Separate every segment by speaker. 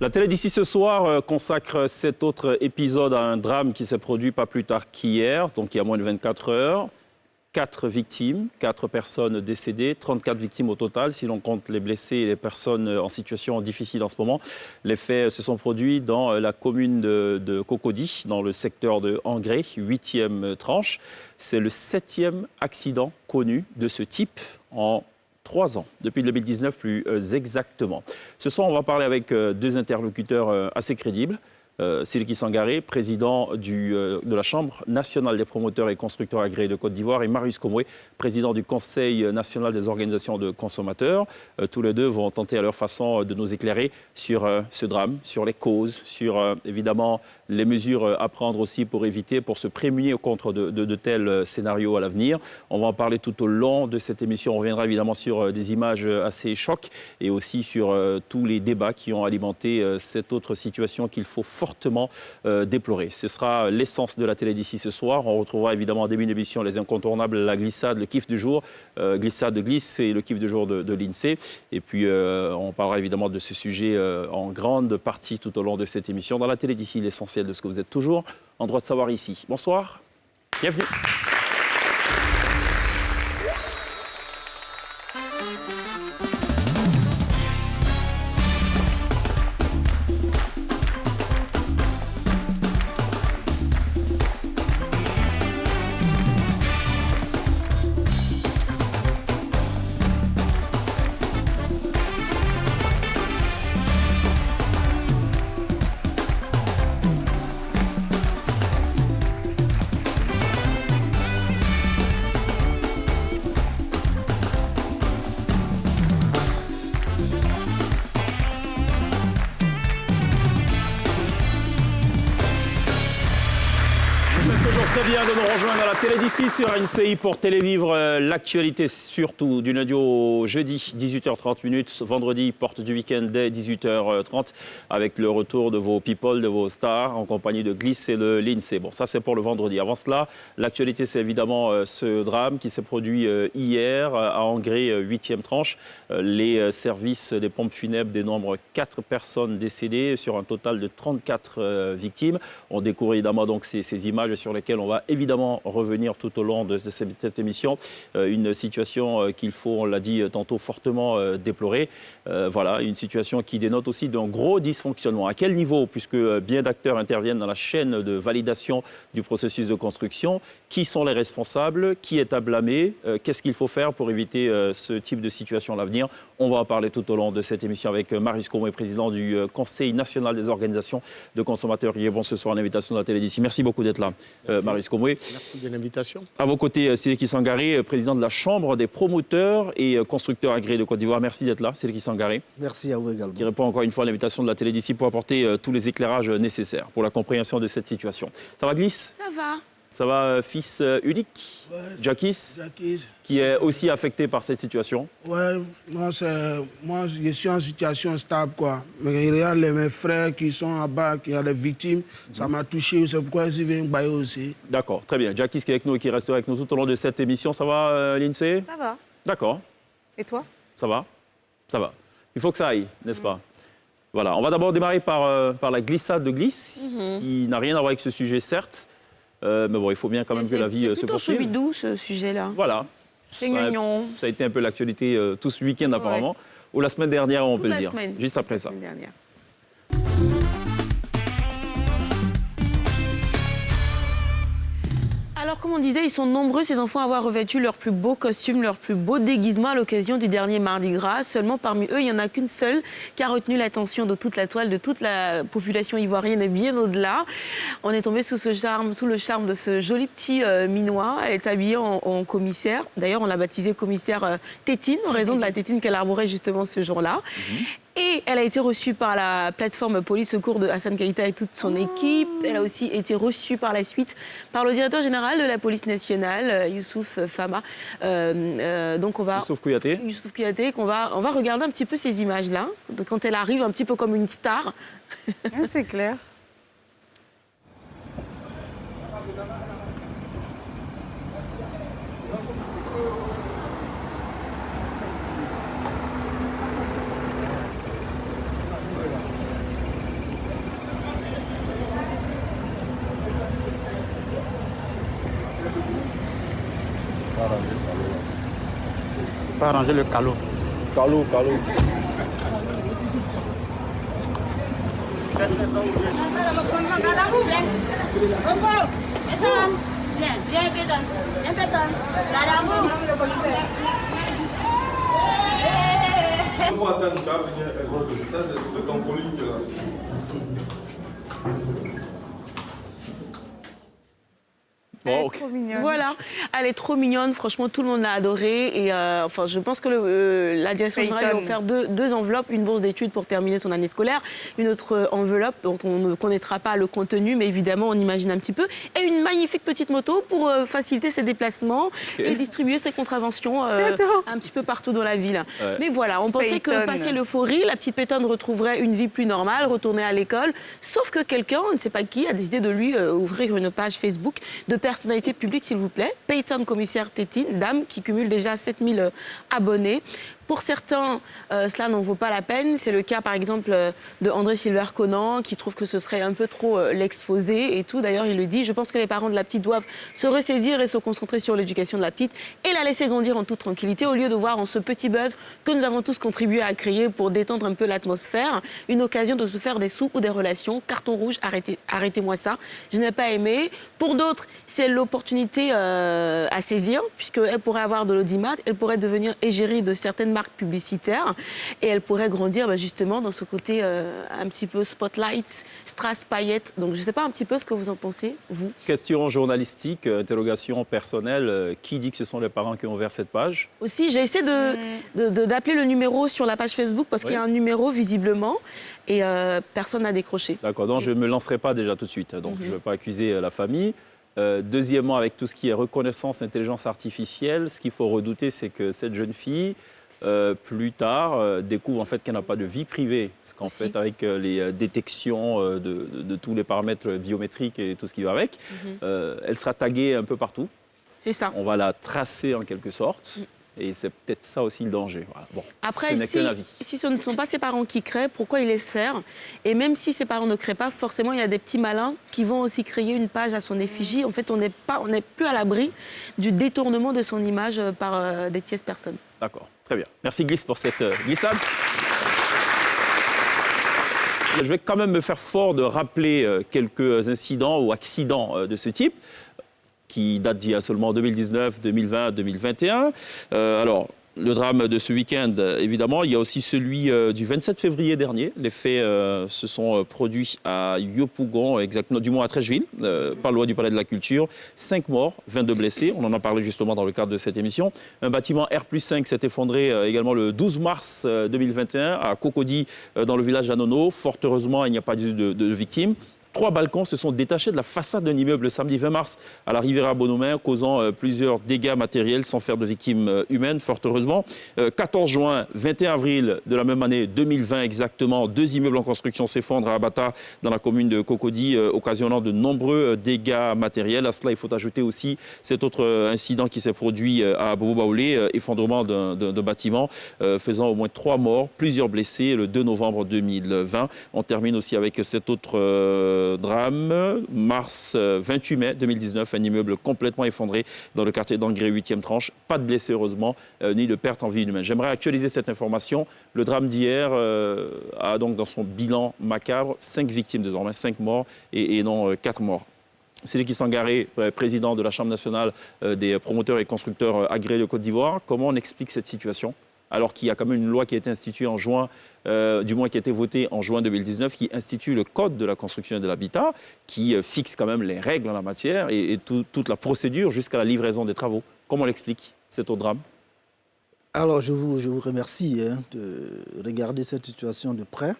Speaker 1: La télé d'ici ce soir consacre cet autre épisode à un drame qui s'est produit pas plus tard qu'hier, donc il y a moins de 24 heures. 4 victimes, 4 personnes décédées, 34 victimes au total, si l'on compte les blessés et les personnes en situation difficile en ce moment. Les faits se sont produits dans la commune de Cocody, dans le secteur de Engré, 8e tranche. C'est le 7e accident connu de ce type en 3 ans, depuis 2019 plus exactement. Ce soir, on va parler avec 2 interlocuteurs assez crédibles. Siliki Sangaré, président de la Chambre nationale des promoteurs et constructeurs agréés de Côte d'Ivoire, et Marius Komoué, président du Conseil national des organisations de consommateurs. Tous les 2 vont tenter à leur façon de nous éclairer sur ce drame, sur les causes, sur évidemment les mesures à prendre aussi pour éviter, pour se prémunir contre de tels scénarios à l'avenir. On va en parler tout au long de cette émission. On reviendra évidemment sur des images assez chocs et aussi sur tous les débats qui ont alimenté cette autre situation qu'il faut fortement déplorer. Ce sera l'essence de la télé d'ici ce soir. On retrouvera évidemment en début d'émission les incontournables, la glissade, le kiff du jour. Glissade de glisse et le kiff du jour de l'INSEE. Et puis on parlera évidemment de ce sujet en grande partie tout au long de cette émission. Dans la télé d'ici, l'essentiel de ce que vous êtes toujours en droit de savoir ici. Bonsoir, bienvenue. Très bien de nous rejoindre à la télé d'ici sur NCI pour télévivre l'actualité, surtout du lundi au jeudi, 18h30, vendredi, porte du week-end dès 18h30, avec le retour de vos people, de vos stars, en compagnie de Glisse et de l'INSEE. Bon, ça c'est pour le vendredi. Avant cela, l'actualité c'est évidemment ce drame qui s'est produit hier à Engré, 8e tranche. Les services des pompes funèbres dénombrent 4 personnes décédées sur un total de 34 victimes. On découvre évidemment donc ces images sur lesquelles on va évidemment revenir tout au long de cette émission. Une situation qu'il faut, on l'a dit tantôt, fortement déplorer. Voilà, une situation qui dénote aussi d'un gros dysfonctionnement. À quel niveau? Puisque bien d'acteurs interviennent dans la chaîne de validation du processus de construction. Qui sont les responsables? Qui est à blâmer? Qu'est-ce qu'il faut faire pour éviter ce type de situation à l'avenir? On va en parler tout au long de cette émission avec Marius Komoué, président du Conseil national des organisations de consommateurs. Il est bon ce soir en invitation de la télé d'ici. Merci beaucoup d'être là, Marius Komoué.
Speaker 2: Merci de l'invitation.
Speaker 1: À vos côtés, Siliki Sangaré, président de la Chambre des promoteurs et constructeurs agréés de Côte d'Ivoire. Merci d'être là, Siliki Sangaré.
Speaker 3: Merci à vous également.
Speaker 1: Qui répond encore une fois à l'invitation de la télé d'ici pour apporter tous les éclairages nécessaires pour la compréhension de cette situation. Ça va, Glisse?
Speaker 4: Ça va.
Speaker 1: Ça va, fils unique?
Speaker 5: Ouais,
Speaker 1: Jackie,
Speaker 5: Jackie,
Speaker 1: qui est aussi affecté par cette situation?
Speaker 5: Ouais, moi je suis en situation stable, quoi. Mais il y a mes frères qui sont là-bas, qui ont des victimes. Ça m'a touché, c'est pourquoi je suis venu bailler aussi.
Speaker 1: D'accord, très bien. Jackie qui est avec nous et qui restera avec nous tout au long de cette émission. Ça va, l'INSEE?
Speaker 4: Ça va.
Speaker 1: D'accord.
Speaker 4: Et toi?
Speaker 1: Ça va? Ça va. Il faut que ça aille, n'est-ce pas? Voilà, on va d'abord démarrer par la glissade de glisse, qui n'a rien à voir avec ce sujet, certes. Mais bon, il faut bien quand même que la vie se poursuive.
Speaker 4: C'est plutôt ce sujet-là.
Speaker 1: Voilà.
Speaker 4: C'est gnognon.
Speaker 1: Ça a été un peu l'actualité tout ce week-end apparemment, ou la semaine dernière, on peut le dire. Juste après ça.
Speaker 4: Dernière. Alors, comme on disait, ils sont nombreux, ces enfants, à avoir revêtu leur plus beau costume, leur plus beau déguisement à l'occasion du dernier Mardi Gras. Seulement, parmi eux, il n'y en a qu'une seule qui a retenu l'attention de toute la toile, de toute la population ivoirienne et bien au-delà. On est tombé sous le charme de ce joli petit minois. Elle est habillée en commissaire. D'ailleurs, on l'a baptisée commissaire Tétine, en raison de la tétine qu'elle arborait justement ce jour-là. Et elle a été reçue par la plateforme Police Secours de Hassan Keïta et toute son équipe. Elle a aussi été reçue par la suite par le directeur général de la police nationale, Youssouf Fama. Donc on va
Speaker 1: Youssouf Kouyaté.
Speaker 4: Youssouf Kouyaté, on va regarder un petit peu ces images-là, quand elle arrive un petit peu comme une star.
Speaker 6: C'est clair.
Speaker 2: Pour arranger le calot.
Speaker 3: Calot.
Speaker 6: C'est ton collègue là.
Speaker 1: Bon, ok.
Speaker 7: Trop mignonne.
Speaker 4: Voilà, elle est trop mignonne, franchement tout le monde l'a adorée et enfin je pense que la direction générale lui a offert deux enveloppes, une bourse d'études pour terminer son année scolaire, une autre enveloppe dont on ne connaîtra pas le contenu mais évidemment on imagine un petit peu, et une magnifique petite moto pour faciliter ses déplacements et distribuer ses contraventions un petit peu partout dans la ville.
Speaker 1: Ouais.
Speaker 4: Mais voilà, on pensait que passé l'euphorie, la petite Peyton retrouverait une vie plus normale, retourner à l'école, sauf que quelqu'un, on ne sait pas qui, a décidé de lui ouvrir une page Facebook de personnalité publique, s'il vous plaît. Peyton Commissaire Tétine, dame qui cumule déjà 7000 abonnés. Pour certains, cela n'en vaut pas la peine. C'est le cas, par exemple, de André Silver-Conan, qui trouve que ce serait un peu trop l'exposer et tout. D'ailleurs, il le dit, je pense que les parents de la petite doivent se ressaisir et se concentrer sur l'éducation de la petite et la laisser grandir en toute tranquillité, au lieu de voir en ce petit buzz que nous avons tous contribué à créer pour détendre un peu l'atmosphère, une occasion de se faire des sous ou des relations. Carton rouge, arrêtez-moi ça. Je n'ai pas aimé. Pour d'autres, c'est l'opportunité à saisir, puisqu'elle pourrait avoir de l'audimat, elle pourrait devenir égérie de certaines marque publicitaire et elle pourrait grandir justement dans ce côté un petit peu spotlight, strass, paillettes. Donc je ne sais pas un petit peu ce que vous en pensez, vous.
Speaker 1: Question journalistique, interrogation personnelle. Qui dit que ce sont les parents qui ont ouvert cette page?
Speaker 4: Aussi, j'ai essayé d'appeler le numéro sur la page Facebook parce qu'il y a un numéro visiblement et personne n'a décroché.
Speaker 1: D'accord, donc je ne me lancerai pas déjà tout de suite. Donc je ne vais pas accuser la famille. Deuxièmement, avec tout ce qui est reconnaissance, intelligence artificielle, ce qu'il faut redouter, c'est que cette jeune fille, plus tard, découvre en fait qu'elle n'a pas de vie privée. Parce qu'en fait, avec les détections de tous les paramètres biométriques et tout ce qui va avec, elle sera taguée un peu partout.
Speaker 4: C'est ça.
Speaker 1: On va la tracer en quelque sorte. Et c'est peut-être ça aussi le danger. Voilà. Bon,
Speaker 4: après,
Speaker 1: ce n'est qu'un avis.
Speaker 4: si ce ne sont pas ses parents qui créent, pourquoi ils laissent faire? Et même si ses parents ne créent pas, forcément, il y a des petits malins qui vont aussi créer une page à son effigie. En fait, on n'est plus à l'abri du détournement de son image par des tierces personnes.
Speaker 1: D'accord, très bien. Merci Glisse pour cette glissade. Je vais quand même me faire fort de rappeler quelques incidents ou accidents de ce type, qui date d'il y a seulement 2019, 2020, 2021. Alors, le drame de ce week-end, évidemment, il y a aussi celui du 27 février dernier. Les faits se sont produits à Yopougon, exactement, du moins à Trècheville, pas loin du Palais de la Culture. 5 morts, 22 blessés. On en a parlé justement dans le cadre de cette émission. Un bâtiment R+5 s'est effondré également le 12 mars 2021 à Cocody, dans le village d'Anono. Fort heureusement, il n'y a pas eu de victimes. 3 balcons se sont détachés de la façade d'un immeuble le samedi 20 mars à la Riviera Bonomer, causant plusieurs dégâts matériels sans faire de victimes humaines, fort heureusement. 14 juin, 21 avril de la même année, 2020 exactement, 2 immeubles en construction s'effondrent à Abata, dans la commune de Cocody, occasionnant de nombreux dégâts matériels. À cela, il faut ajouter aussi cet autre incident qui s'est produit à Bobo-Baoulé, effondrement d'un bâtiment, faisant au moins 3 morts, plusieurs blessés, le 2 novembre 2020. On termine aussi avec cet autre drame, mars 28 mai 2019, un immeuble complètement effondré dans le quartier d'Angré, 8e tranche. Pas de blessés, heureusement, ni de perte en vie humaine. J'aimerais actualiser cette information. Le drame d'hier a donc dans son bilan macabre 5 victimes désormais, 5 morts et non 4 morts. Séliki Sangaré, président de la Chambre nationale des promoteurs et constructeurs agréés de Côte d'Ivoire, comment on explique cette situation ? Alors qu'il y a quand même une loi qui a été instituée en juin, du moins qui a été votée en juin 2019, qui institue le Code de la construction et de l'habitat, qui fixe quand même les règles en la matière et toute la procédure jusqu'à la livraison des travaux. Comment on l'explique, cet autre drame ?
Speaker 8: Alors, je vous remercie de regarder cette situation de près.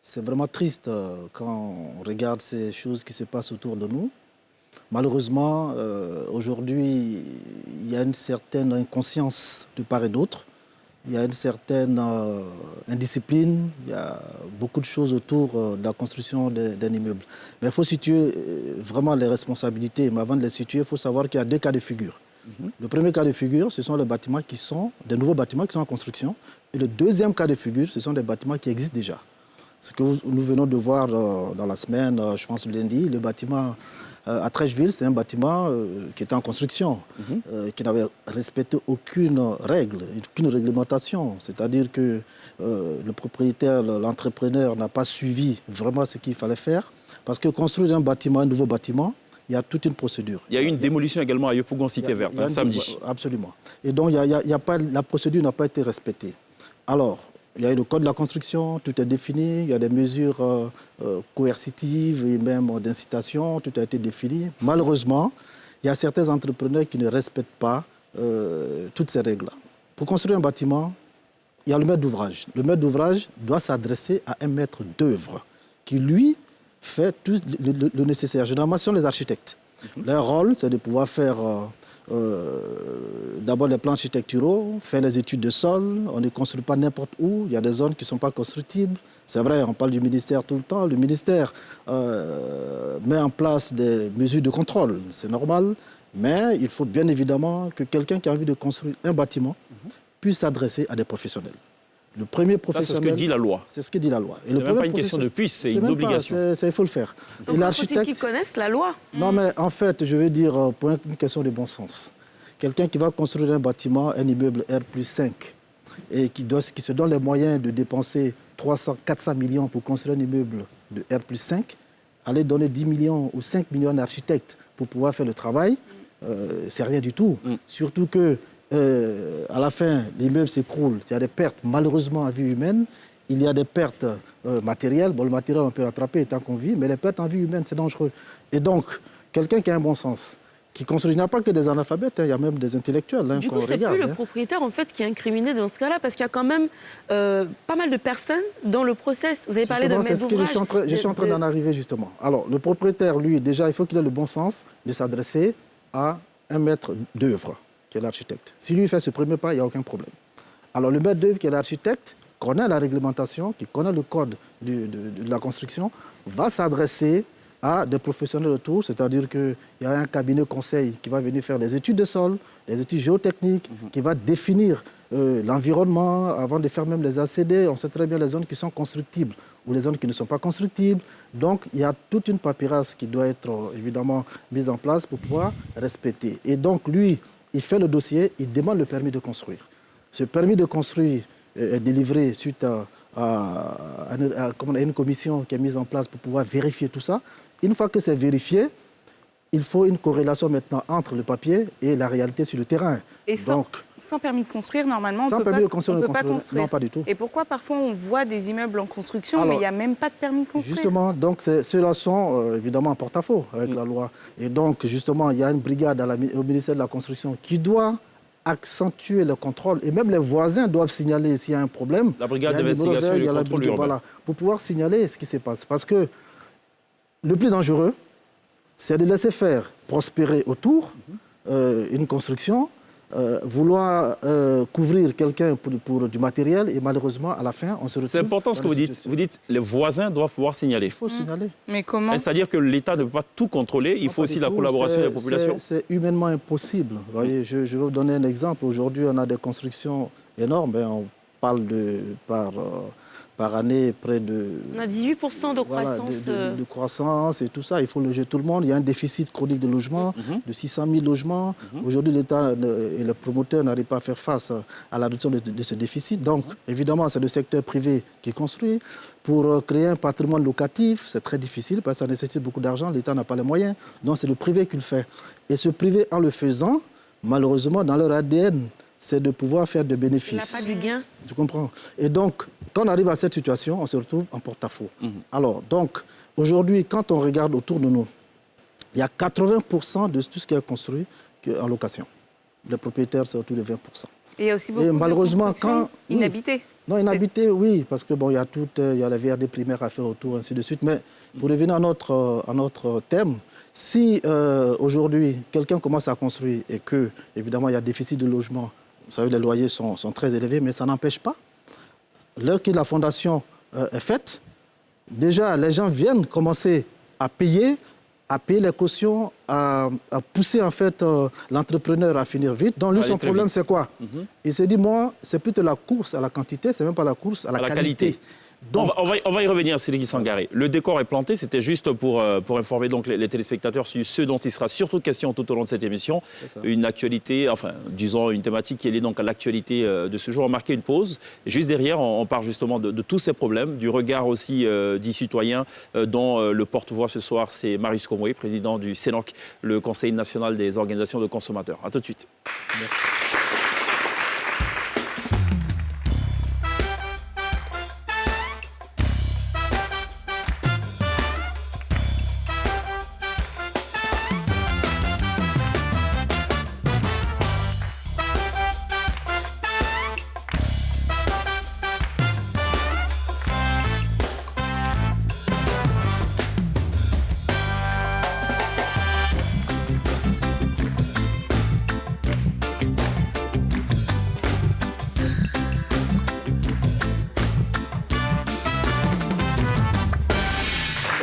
Speaker 8: C'est vraiment triste quand on regarde ces choses qui se passent autour de nous. Malheureusement, aujourd'hui, il y a une certaine inconscience de part et d'autre. Il y a une certaine indiscipline, il y a beaucoup de choses autour de la construction d'un immeuble. Mais il faut situer vraiment les responsabilités. Mais avant de les situer, il faut savoir qu'il y a 2 cas de figure. Le premier cas de figure, ce sont les bâtiments qui sont, des nouveaux bâtiments qui sont en construction. Et le deuxième cas de figure, ce sont des bâtiments qui existent déjà. Ce que nous venons de voir dans la semaine, je pense lundi, le bâtiment À Trècheville, c'est un bâtiment qui était en construction, qui n'avait respecté aucune règle, aucune réglementation. C'est-à-dire que le propriétaire, l'entrepreneur n'a pas suivi vraiment ce qu'il fallait faire. Parce que construire un bâtiment, un nouveau bâtiment, il y a toute une procédure.
Speaker 1: Il y a eu une démolition également à Yopougon Cité Verte, samedi.
Speaker 8: Absolument. Et donc, la procédure n'a pas été respectée. Alors, il y a eu le code de la construction, tout est défini, il y a des mesures coercitives et même d'incitation, tout a été défini. Malheureusement, il y a certains entrepreneurs qui ne respectent pas toutes ces règles-là. Pour construire un bâtiment, il y a le maître d'ouvrage. Le maître d'ouvrage doit s'adresser à un maître d'œuvre qui, lui, fait tout le nécessaire. Généralement, ce sont les architectes. Leur rôle, c'est de pouvoir faire d'abord les plans architecturaux, faire les études de sol. On ne construit pas n'importe où. Il y a des zones qui ne sont pas constructibles. C'est vrai, on parle du ministère tout le temps. Le ministère met en place des mesures de contrôle. C'est normal. Mais il faut bien évidemment que quelqu'un qui a envie de construire un bâtiment puisse s'adresser à des professionnels. Le premier professionnel...
Speaker 1: C'est ce que dit la loi.
Speaker 8: C'est ce que dit la loi.
Speaker 1: Ce n'est même pas une question de puisse, c'est une obligation.
Speaker 8: Il faut le faire.
Speaker 4: Donc, il faut qu'ils connaissent la loi.
Speaker 8: Non, mais en fait, je veux dire, pour une question de bon sens, quelqu'un qui va construire un bâtiment, un immeuble R+5, et qui se donne les moyens de dépenser 300, 400 millions pour construire un immeuble de R+5, aller donner 10 millions ou 5 millions d'architectes pour pouvoir faire le travail, c'est rien du tout. Surtout que à la fin, l'immeuble s'écroule. Il y a des pertes, malheureusement, à vie humaine. Il y a des pertes matérielles. Bon, le matériel, on peut rattraper tant qu'on vit, mais les pertes en vie humaine, c'est dangereux. Et donc, quelqu'un qui a un bon sens, qui construit, il n'y a pas que des analphabètes, il y a même des intellectuels.
Speaker 4: Du coup, c'est plus le propriétaire, en fait, qui est incriminé dans ce cas-là, parce qu'il y a quand même pas mal de personnes dans le process. Vous avez parlé de maître d'ouvrage.
Speaker 8: Je suis en train d'en arriver, justement. Alors, le propriétaire, lui, déjà, il faut qu'il ait le bon sens de s'adresser à un maître d'œuvre, qui est l'architecte. Si lui fait ce premier pas, il n'y a aucun problème. Alors le maître d'œuvre qui est l'architecte connaît la réglementation, qui connaît le code de la construction, va s'adresser à des professionnels autour, c'est-à-dire qu'il y a un cabinet conseil qui va venir faire des études de sol, des études géotechniques, qui va définir l'environnement avant de faire même les ACD. On sait très bien les zones qui sont constructibles ou les zones qui ne sont pas constructibles. Donc, il y a toute une paperasse qui doit être évidemment mise en place pour pouvoir respecter. Et donc, lui, il fait le dossier, il demande le permis de construire. Ce permis de construire est délivré suite à une commission qui est mise en place pour pouvoir vérifier tout ça. Une fois que c'est vérifié, il faut une corrélation maintenant entre le papier et la réalité sur le terrain.
Speaker 2: Et sans permis de construire, normalement, on ne peut pas construire.
Speaker 8: Non, pas du tout.
Speaker 2: Et pourquoi parfois on voit des immeubles en construction, mais il n'y a même pas de permis de construire?
Speaker 8: Justement, donc ceux-là sont évidemment en porte-à-faux avec la loi. Et donc, justement, il y a une brigade au ministère de la Construction qui doit accentuer le contrôle. Et même les voisins doivent signaler s'il y a un problème.
Speaker 1: La brigade d'investigation et le contrôle urbain.
Speaker 8: Voilà, pour pouvoir signaler ce qui se passe. Parce que le plus dangereux, c'est de laisser faire prospérer autour une construction, vouloir couvrir quelqu'un pour du matériel et malheureusement, à la fin, on se retrouve...
Speaker 1: C'est important ce que vous dites. Vous dites les voisins doivent pouvoir signaler.
Speaker 8: Il faut signaler.
Speaker 2: Mais comment?
Speaker 1: C'est-à-dire que l'État ne peut pas tout contrôler, il faut aussi la collaboration des populations.
Speaker 8: C'est humainement impossible. Vous voyez, je vais vous donner un exemple. Aujourd'hui, on a des constructions énormes. On parle par année près de...
Speaker 4: On a 18% de croissance.
Speaker 8: De croissance et tout ça. Il faut loger tout le monde. Il y a un déficit chronique de logement de 600 000 logements. Aujourd'hui, l'État et le promoteur n'arrivent pas à faire face à la réduction de ce déficit. Donc, évidemment, c'est le secteur privé qui construit. Pour créer un patrimoine locatif, c'est très difficile parce que ça nécessite beaucoup d'argent. L'État n'a pas les moyens. Donc, c'est le privé qui le fait. Et ce privé, en le faisant, malheureusement, dans leur ADN, c'est de pouvoir faire des bénéfices.
Speaker 4: Il n'a pas du gain.
Speaker 8: Tu comprends? Et donc, quand on arrive à cette situation, on se retrouve en porte-à-faux. Alors, donc, aujourd'hui, quand on regarde autour de nous, il y a 80% de tout ce qui est construit en location. Les propriétaires, c'est autour de 20%.
Speaker 2: Et il y a aussi beaucoup
Speaker 8: malheureusement,
Speaker 2: de inhabitées.
Speaker 8: Non, inhabitées, oui, parce que bon, il y a la VRD primaire à faire autour, ainsi de suite. Mais pour revenir à notre thème, si aujourd'hui, quelqu'un commence à construire et que, évidemment, il y a déficit de logement, vous savez, les loyers sont très élevés, mais ça n'empêche pas. L'heure que la fondation est faite, déjà, les gens viennent commencer à payer les cautions, à pousser en fait l'entrepreneur à finir vite. Donc lui, son problème, c'est quoi? Il s'est dit, moi, c'est plutôt la course à la quantité, c'est même pas la course à la qualité. Donc,
Speaker 1: on va y revenir, Sylvie Sangaré. Le décor est planté, c'était juste pour informer donc les téléspectateurs sur ce dont il sera surtout question tout au long de cette émission. Une actualité, enfin, disons une thématique qui est liée donc à l'actualité de ce jour. On va marquer une pause. Et juste derrière, on parle justement de tous ces problèmes, du regard aussi des citoyens dont le porte-voix ce soir, c'est Marius Komoué, président du CNOC, le Conseil national des organisations de consommateurs. À tout de suite. Merci.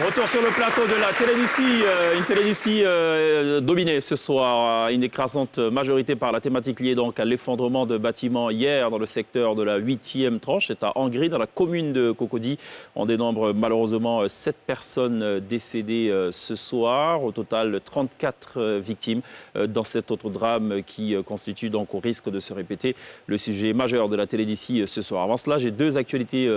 Speaker 1: Retour sur le plateau de la Télévisie, une Télévisie dominée ce soir à une écrasante majorité par la thématique liée donc à l'effondrement de bâtiments hier dans le secteur de la 8e tranche. C'est à Angry, dans la commune de Cocody. On dénombre malheureusement 7 personnes décédées ce soir. Au total, 34 victimes dans cet autre drame qui constitue donc au risque de se répéter le sujet majeur de la Télévisie ce soir. Avant cela, j'ai 2 actualités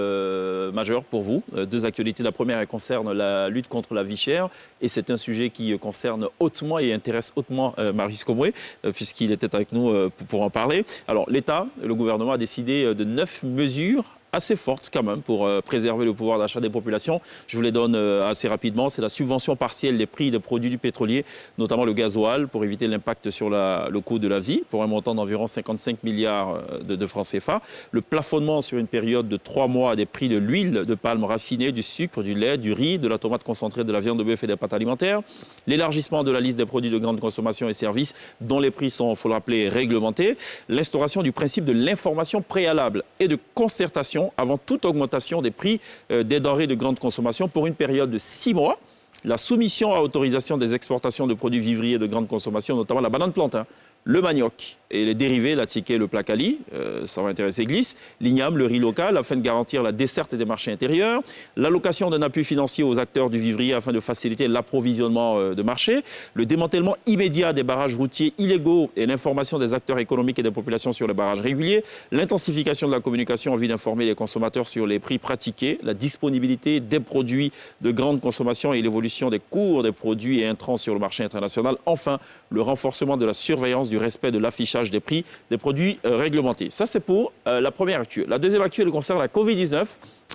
Speaker 1: majeures pour vous. 2 actualités. La première, elle concerne la lutte contre la vie chère. Et c'est un sujet qui concerne hautement et intéresse hautement Marius Komoué, puisqu'il était avec nous pour en parler. Alors, l'État, le gouvernement a décidé de 9 mesures assez forte quand même pour préserver le pouvoir d'achat des populations. Je vous les donne assez rapidement. C'est la subvention partielle des prix des produits pétroliers, notamment le gasoil, pour éviter l'impact sur le coût de la vie, pour un montant d'environ 55 milliards de francs CFA. Le plafonnement sur une période de 3 mois des prix de l'huile de palme raffinée, du sucre, du lait, du riz, de la tomate concentrée, de la viande de bœuf et des pâtes alimentaires. L'élargissement de la liste des produits de grande consommation et services dont les prix sont, il faut le rappeler, réglementés. L'instauration du principe de l'information préalable et de concertation avant toute augmentation des prix des denrées de grande consommation pour une période de 6 mois. La soumission à autorisation des exportations de produits vivriers de grande consommation, notamment la banane plantain, le manioc et les dérivés, la tiquet, le placali, ça va intéresser Glisse, l'igname, le riz local, afin de garantir la desserte des marchés intérieurs, l'allocation d'un appui financier aux acteurs du vivrier afin de faciliter l'approvisionnement de marché, le démantèlement immédiat des barrages routiers illégaux et l'information des acteurs économiques et des populations sur les barrages réguliers, l'intensification de la communication en vue d'informer les consommateurs sur les prix pratiqués, la disponibilité des produits de grande consommation et l'évolution des cours des produits et intrants sur le marché international, enfin le renforcement de la surveillance du respect de l'affichage des prix des produits réglementés. Ça, c'est pour la première actu. La deuxième actu, elle concerne la Covid-19,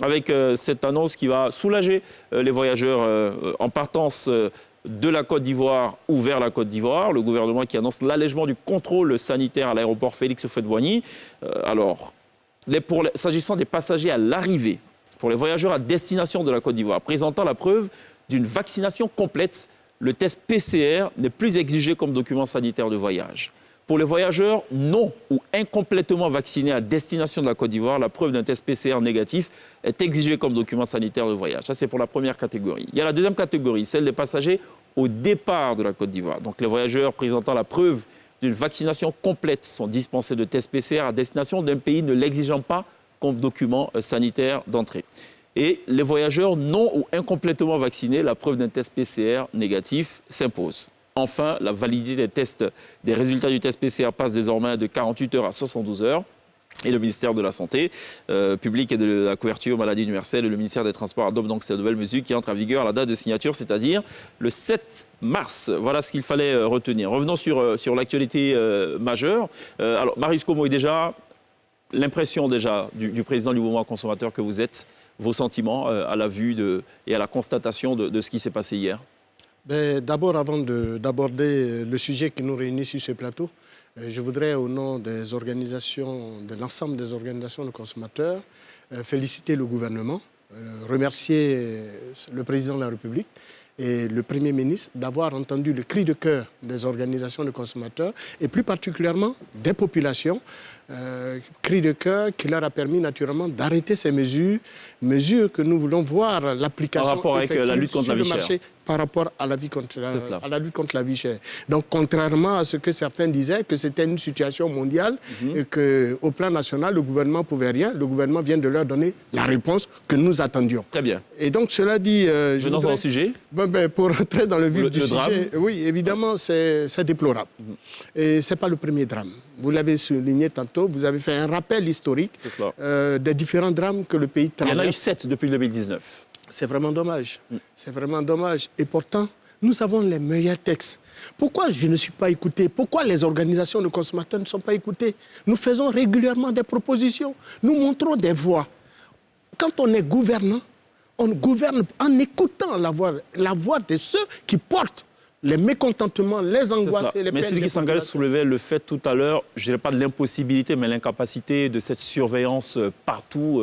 Speaker 1: avec cette annonce qui va soulager les voyageurs en partance de la Côte d'Ivoire ou vers la Côte d'Ivoire. Le gouvernement qui annonce l'allègement du contrôle sanitaire à l'aéroport Félix Houphouët-Boigny. S'agissant des passagers à l'arrivée, pour les voyageurs à destination de la Côte d'Ivoire, présentant la preuve d'une vaccination complète, le test PCR n'est plus exigé comme document sanitaire de voyage. Pour les voyageurs non ou incomplètement vaccinés à destination de la Côte d'Ivoire, la preuve d'un test PCR négatif est exigée comme document sanitaire de voyage. Ça, c'est pour la première catégorie. Il y a la deuxième catégorie, celle des passagers au départ de la Côte d'Ivoire. Donc, les voyageurs présentant la preuve d'une vaccination complète sont dispensés de test PCR à destination d'un pays ne l'exigeant pas comme document sanitaire d'entrée. Et les voyageurs non ou incomplètement vaccinés, la preuve d'un test PCR négatif s'impose. Enfin, la validité des résultats du test PCR passe désormais de 48 heures à 72 heures. Et le ministère de la Santé publique et de la couverture maladie universelle et le ministère des Transports adoptent donc cette nouvelle mesure qui entre en vigueur à la date de signature, c'est-à-dire le 7 mars. Voilà ce qu'il fallait retenir. Revenons sur l'actualité majeure. Alors, Marius Komoué, déjà, l'impression du président du mouvement consommateur que vous êtes, vos sentiments à la vue et à la constatation de ce qui s'est passé hier.
Speaker 5: D'abord, avant d'aborder le sujet qui nous réunit sur ce plateau, je voudrais, au nom des organisations, de l'ensemble des organisations de consommateurs, féliciter le gouvernement, remercier le président de la République et le Premier ministre d'avoir entendu le cri de cœur des organisations de consommateurs et plus particulièrement des populations cri de cœur qui leur a permis naturellement d'arrêter ces mesures que nous voulons voir l'application
Speaker 1: par rapport avec la lutte contre la vie chère.
Speaker 5: Par rapport à la lutte contre la vie chère. Donc, contrairement à ce que certains disaient, que c'était une situation mondiale et qu'au plan national, le gouvernement ne pouvait rien, le gouvernement vient de leur donner la réponse que nous attendions.
Speaker 1: Très bien.
Speaker 5: Et donc, cela dit...
Speaker 1: Venons dans le sujet.
Speaker 5: Pour rentrer dans le vif du
Speaker 1: drame.
Speaker 5: sujet, oui, évidemment, c'est déplorable. Et ce n'est pas le premier drame. Vous l'avez souligné tantôt, vous avez fait un rappel historique des différents drames que le pays traverse.
Speaker 1: Il y en a eu 7 depuis 2019.
Speaker 5: C'est vraiment dommage. C'est vraiment dommage. Et pourtant, nous avons les meilleurs textes. Pourquoi je ne suis pas écouté? Pourquoi les organisations de consommateurs ne sont pas écoutées? Nous faisons régulièrement des propositions. Nous montrons des voies. Quand on est gouvernant, on gouverne en écoutant la voix de ceux qui portent les mécontentements, les angoisses et les peines.
Speaker 1: Mais Sidiki Sangaré soulevait le fait tout à l'heure, je ne dirais pas de l'impossibilité, mais l'incapacité de cette surveillance partout.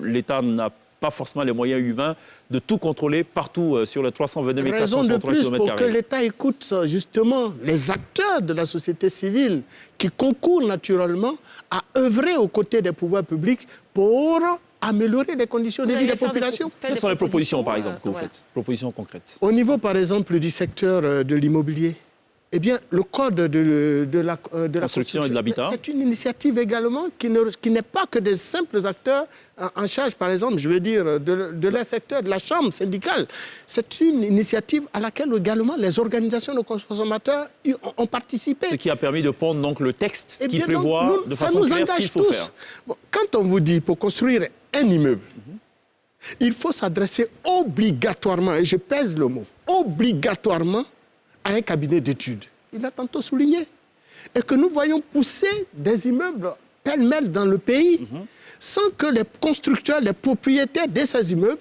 Speaker 1: L'État n'a pas forcément les moyens humains de tout contrôler partout sur les 329 463 km².
Speaker 5: Raison de plus pour que l'État écoute justement les acteurs de la société civile qui concourent naturellement à œuvrer aux côtés des pouvoirs publics pour améliorer les conditions de vie des populations.
Speaker 1: Quelles sont les propositions, par exemple, que vous faites? Propositions concrètes.
Speaker 5: Au niveau, par exemple, du secteur de l'immobilier, eh bien, le code de la
Speaker 1: construction et de l'habitat,
Speaker 5: c'est une initiative également qui n'est pas que des simples acteurs en charge, par exemple, je veux dire, de leur secteur, de la chambre syndicale. C'est une initiative à laquelle également les organisations de consommateurs ont participé.
Speaker 1: Ce qui a permis de pondre donc le texte qui prévoit de façon claire ce qu'il faut faire.
Speaker 5: Bon, quand on vous dit pour construire un immeuble, il faut s'adresser obligatoirement, et je pèse le mot, obligatoirement à un cabinet d'études. Il a tantôt souligné. Et que nous voyons pousser des immeubles pêle-mêle dans le pays sans que les constructeurs, les propriétaires de ces immeubles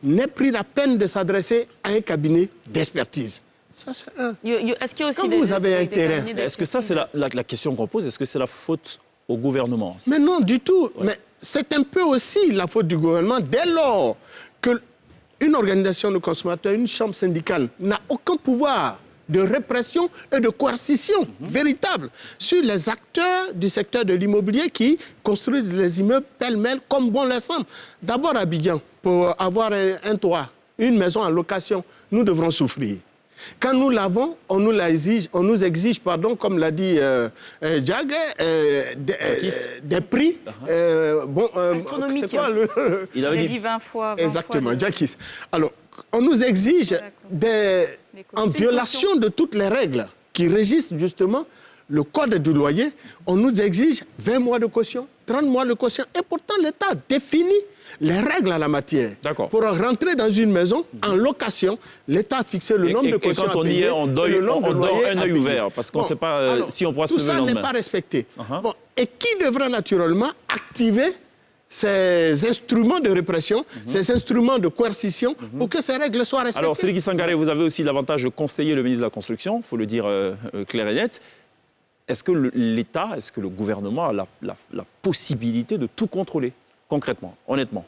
Speaker 5: n'aient pris la peine de s'adresser à un cabinet d'expertise. Ça, c'est un.
Speaker 4: Est-ce qu'il y a aussi
Speaker 5: Quand vous avez un terrain...
Speaker 1: Est-ce que ça, c'est la question qu'on pose? Est-ce que c'est la faute au gouvernement?
Speaker 5: Mais non, du tout. Ouais. Mais c'est un peu aussi la faute du gouvernement dès lors qu'une organisation de consommateurs, une chambre syndicale n'a aucun pouvoir de répression et de coercition véritable sur les acteurs du secteur de l'immobilier qui construisent les immeubles pêle-mêle comme bon leur semble. D'abord, à Abidjan, pour avoir un toit, une maison en location, nous devrons souffrir. Quand nous l'avons, on nous exige, comme l'a dit Jag, des prix
Speaker 4: astronomiques.
Speaker 5: C'est quoi
Speaker 1: Il avait dit
Speaker 2: 20 fois.
Speaker 5: Exactement, Jackie. Alors, on nous exige en violation de toutes les règles qui régissent justement le code du loyer, on nous exige 20 mois de caution, 30 mois de caution. Et pourtant, l'État définit les règles en la matière. Pour rentrer dans une maison en location, l'État a fixé le nombre de cautions à payer.
Speaker 1: Et quand on y est, on dort un œil ouvert, parce qu'on ne sait pas si on pourra se lever le lendemain.
Speaker 5: Tout ça n'est pas respecté. Et qui devra naturellement activer ces instruments de répression, ces instruments de coercition, pour que ces règles soient respectées?
Speaker 1: Alors, Sidiki Sangaré, vous avez aussi l'avantage de conseiller le ministre de la Construction, il faut le dire clair et net. Est-ce que l'État, est-ce que le gouvernement a la possibilité de tout contrôler, concrètement, honnêtement?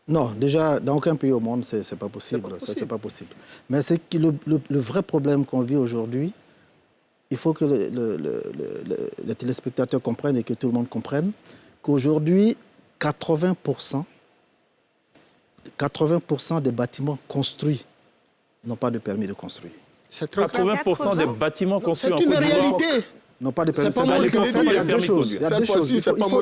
Speaker 8: Non, déjà, dans aucun pays au monde, ce n'est pas possible. Ça, c'est pas possible. Mais c'est que le vrai problème qu'on vit aujourd'hui, il faut que les téléspectateurs comprennent et que tout le monde comprenne qu'aujourd'hui, 80% des bâtiments construits n'ont pas de permis de construire.
Speaker 1: 80% des bâtiments construits en
Speaker 5: Côte d'Ivoire. C'est une réalité.
Speaker 8: Non, pas de permis.
Speaker 5: C'est pas moi qui l'ai dit.
Speaker 8: Il y a deux choses.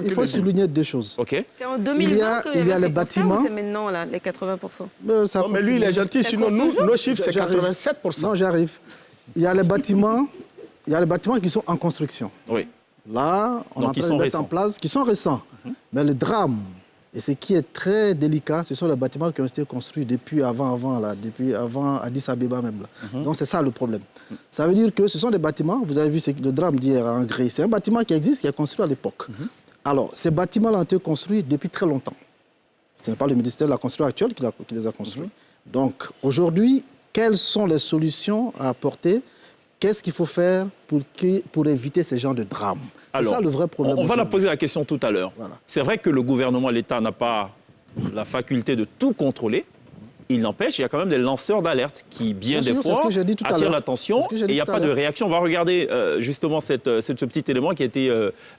Speaker 8: Il faut souligner deux choses.
Speaker 1: Okay.
Speaker 4: C'est en 2020
Speaker 8: il y a les bâtiments.
Speaker 4: C'est maintenant, là, les 80%.
Speaker 5: Non, mais lui, il est gentil. Sinon, nos chiffres, c'est 87%.
Speaker 8: Non, j'arrive. Il y a les bâtiments qui sont en construction.
Speaker 1: Oui.
Speaker 8: Là, on est en train de mettre en place, qui sont récents. Mais le drame, et ce qui est très délicat, ce sont les bâtiments qui ont été construits depuis avant Addis Abeba même. Là. Donc c'est ça le problème. Ça veut dire que ce sont des bâtiments, vous avez vu le drame d'hier à Hongrie, c'est un bâtiment qui existe, qui est construit à l'époque. Alors, ces bâtiments-là ont été construits depuis très longtemps. Ce n'est pas le ministère de la Construction actuel qui les a construits. Donc aujourd'hui, quelles sont les solutions à apporter? Qu'est-ce qu'il faut faire pour éviter ce genre de drame? C'est ça le vrai problème.
Speaker 1: On va la poser la question tout à l'heure. Voilà. C'est vrai que le gouvernement, l'État n'a pas la faculté de tout contrôler, Il n'empêche, il y a quand même des lanceurs d'alerte qui, bien des fois, attirent l'attention et il n'y a pas de réaction. On va regarder justement ce petit élément qui a été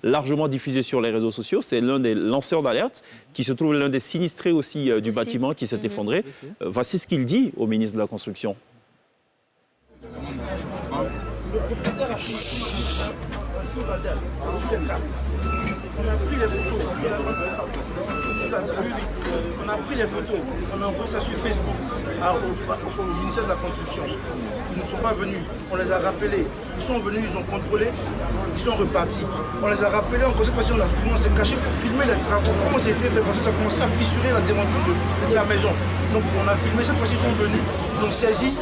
Speaker 1: largement diffusé sur les réseaux sociaux. C'est l'un des lanceurs d'alerte qui se trouve l'un des sinistrés aussi du bâtiment qui s'est effondré. Voici ce qu'il dit au ministre de la Construction.
Speaker 3: On a pris les photos, on a envoyé ça sur Facebook au ministère de la Construction. Ils ne sont pas venus, on les a rappelés. Ils sont venus, ils ont contrôlé, ils sont repartis. On les a rappelés, encore cette fois-ci on a filmé, on s'est caché pour filmer les travaux. Comment ça a été fait? Parce que ça a commencé à fissurer la devanture de sa maison. Donc on a filmé, cette fois-ci ils sont venus, ils ont saisi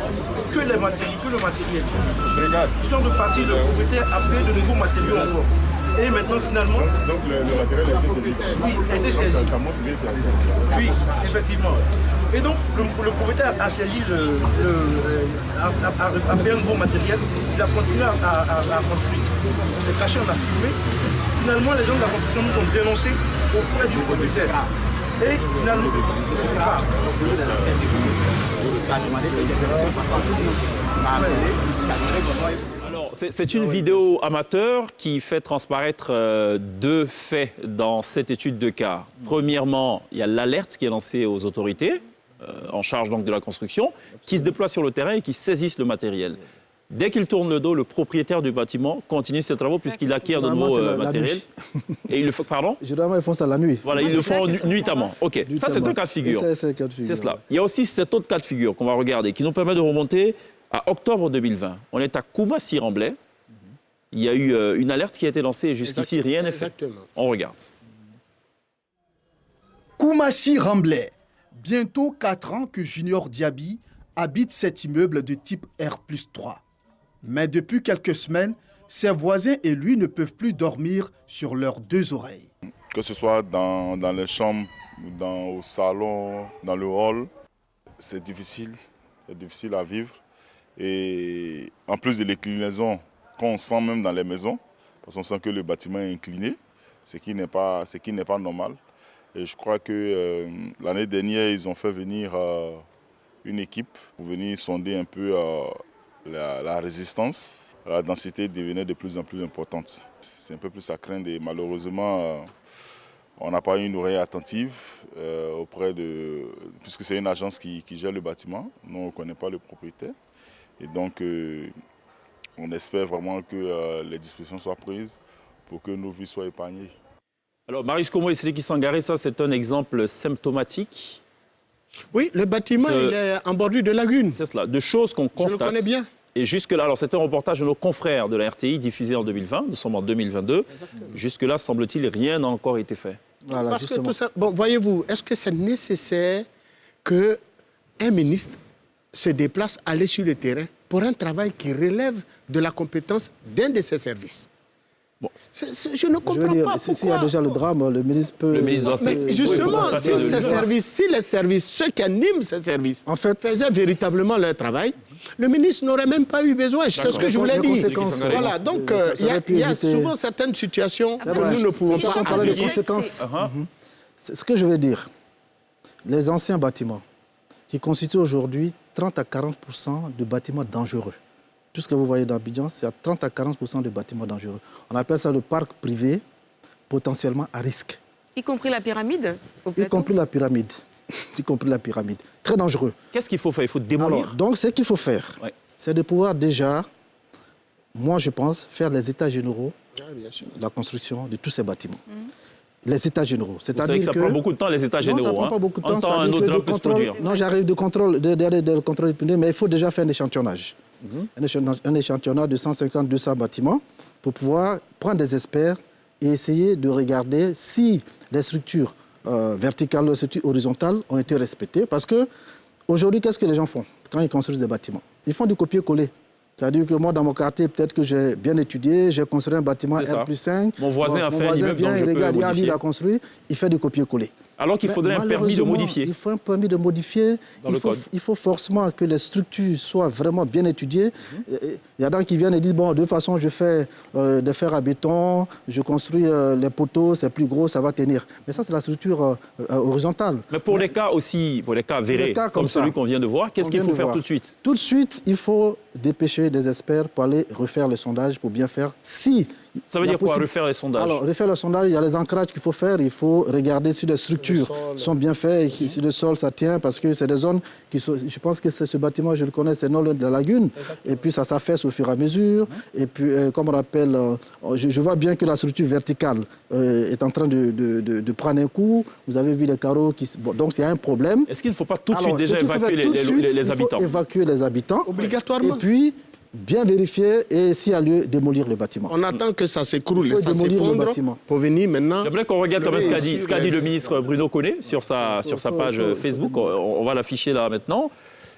Speaker 3: que le matériel. Ils sont repartis, le propriétaire a payé de nouveaux matériaux encore. Et maintenant, finalement...
Speaker 6: Donc le matériel a été saisi.
Speaker 3: Oui, a été saisi. Oui, effectivement. Et donc, le propriétaire a saisi a payé un nouveau matériel. Il a continué à construire. On s'est caché, on a filmé. Finalement, les gens de la construction nous ont dénoncé auprès du propriétaire. Et finalement, je ne sais pas.
Speaker 1: Alors, c'est une vidéo amateur qui fait transparaître deux faits dans cette étude de cas. Premièrement, il y a l'alerte qui est lancée aux autorités, en charge donc de la construction, qui se déploient sur le terrain et qui saisissent le matériel. Dès qu'il tourne le dos, le propriétaire du bâtiment continue ses travaux puisqu'il acquiert de nouveaux matériels. Et il le fait, pardon ?
Speaker 8: Généralement, ils font ça la nuit.
Speaker 1: Voilà, ils le font nuitamment. OK, ça c'est un cas de figure. C'est cela. Il y a aussi cet autre cas de figure qu'on va regarder, qui nous permet de remonter à octobre 2020. On est à Koumassi-Remblai. Il y a eu une alerte qui a été lancée et jusqu'ici, rien n'est fait.
Speaker 5: Exactement.
Speaker 1: On regarde.
Speaker 7: Koumassi-Remblai. Bientôt 4 ans que Junior Diaby habite cet immeuble de type R+3. Mais depuis quelques semaines, ses voisins et lui ne peuvent plus dormir sur leurs deux oreilles.
Speaker 9: Que ce soit dans les chambres, au salon, dans le hall, c'est difficile à vivre. Et en plus de l'inclinaison qu'on sent même dans les maisons, parce qu'on sent que le bâtiment est incliné, ce qui n'est pas normal. Et je crois que l'année dernière, ils ont fait venir une équipe pour venir sonder un peu la résistance. La densité devenait de plus en plus importante. C'est un peu plus à craindre et malheureusement, on n'a pas eu une oreille attentive puisque c'est une agence qui gère le bâtiment. Nous, on ne connaît pas le propriétaire. Et donc, on espère vraiment que les dispositions soient prises pour que nos vies soient épargnées.
Speaker 1: Alors, Marius Como et celui qui s'engaré, ça c'est un exemple symptomatique.
Speaker 5: Oui, le bâtiment, il est en bordure de lagune.
Speaker 1: C'est cela, de choses qu'on constate.
Speaker 5: Je le connais bien.
Speaker 1: Et jusque-là, alors c'est un reportage de nos confrères de la RTI diffusé en 2020, nous sommes en 2022. Jusque-là, semble-t-il, rien n'a encore été fait.
Speaker 8: Voilà,
Speaker 5: parce
Speaker 8: justement.
Speaker 5: que tout ça, bon, voyez-vous, est-ce que c'est nécessaire qu'un ministre se déplace, aller sur le terrain pour un travail qui relève de la compétence d'un de ses services? Bon, je ne comprends pas pourquoi.
Speaker 8: S'il y a déjà le drame, le ministre peut...
Speaker 5: Mais justement, si les services, ceux qui animent ces services,
Speaker 8: en fait,
Speaker 5: faisaient véritablement leur travail, le ministre n'aurait même pas eu besoin. C'est ce que je voulais dire. Voilà, donc il y a souvent certaines situations que nous ne pouvons pas
Speaker 8: parler de conséquences. C'est ce que je veux dire. Les anciens bâtiments, qui constituent aujourd'hui 30 à 40% de bâtiments dangereux. Tout ce que vous voyez dans Abidjan, c'est à 30 à 40% de bâtiments dangereux. On appelle ça le parc privé potentiellement à risque.
Speaker 4: Y compris la pyramide au plateau.
Speaker 8: Y compris la pyramide. Y compris la pyramide. Très dangereux.
Speaker 1: Qu'est-ce qu'il faut faire? Il faut démolir.
Speaker 8: Alors, donc, ce qu'il faut faire, c'est de pouvoir déjà, moi je pense, faire les états généraux de la construction de tous ces bâtiments. Les états généraux.
Speaker 1: C'est-à-dire que ça prend beaucoup de temps, les états généraux.
Speaker 8: Non, ça ne prend pas beaucoup de temps.
Speaker 1: Un autre drame peut se produire.
Speaker 8: Non, j'arrive de contrôle du punais, mais il faut déjà faire un échantillonnage. Un échantillonnage de 150-200 bâtiments pour pouvoir prendre des experts et essayer de regarder si les structures verticales, les structures horizontales ont été respectées. Parce qu'aujourd'hui, qu'est-ce que les gens font quand ils construisent des bâtiments? Ils font du copier-coller. C'est-à-dire que moi, dans mon quartier, peut-être que j'ai bien étudié, j'ai construit un bâtiment R+5.
Speaker 1: Mon voisin a fait un immeuble, donc je peux
Speaker 8: regarde,
Speaker 1: modifier.
Speaker 8: il a construit, il fait du copier-coller.
Speaker 1: Alors qu'il faudrait un permis de modifier.
Speaker 8: Il faut un permis de modifier. Il faut forcément que les structures soient vraiment bien étudiées. Il y en a qui viennent et disent, bon, de toute façon, je fais des fers à béton, je construis les poteaux, c'est plus gros, ça va tenir. Mais ça, c'est la structure horizontale.
Speaker 1: Mais pour les cas aussi, pour les cas avérés, comme celui qu'on vient de voir, qu'est-ce qu'il faut faire tout de suite?
Speaker 8: Tout de suite, il faut dépêcher des experts pour aller refaire le sondage, pour bien faire.
Speaker 1: Ça veut dire quoi, refaire les sondages?
Speaker 8: Alors, refaire le sondage, il y a les ancrages qu'il faut faire. Il faut regarder si les structures sont bien faites, si le sol, ça tient, parce que c'est des zones qui sont... Je pense que ce bâtiment, je le connais, c'est non loin de la lagune. Exactement. Et puis, ça s'affaisse au fur et à mesure. Et puis, comme on rappelle, je vois bien que la structure verticale est en train de prendre un coup. Vous avez vu les carreaux qui... Bon, donc, il y a un problème.
Speaker 1: Est-ce qu'il ne faut pas tout de suite déjà évacuer les habitants?
Speaker 8: Il faut évacuer les habitants.
Speaker 5: Obligatoirement.
Speaker 8: Et puis... bien vérifier et s'il y a lieu, démolir le bâtiment.
Speaker 5: On attend que ça s'écroule, ça s'effondre pour venir maintenant...
Speaker 1: J'aimerais qu'on regarde quand même ce qu'a dit le ministre Bruno Koné sur sa page Facebook. On va l'afficher là maintenant.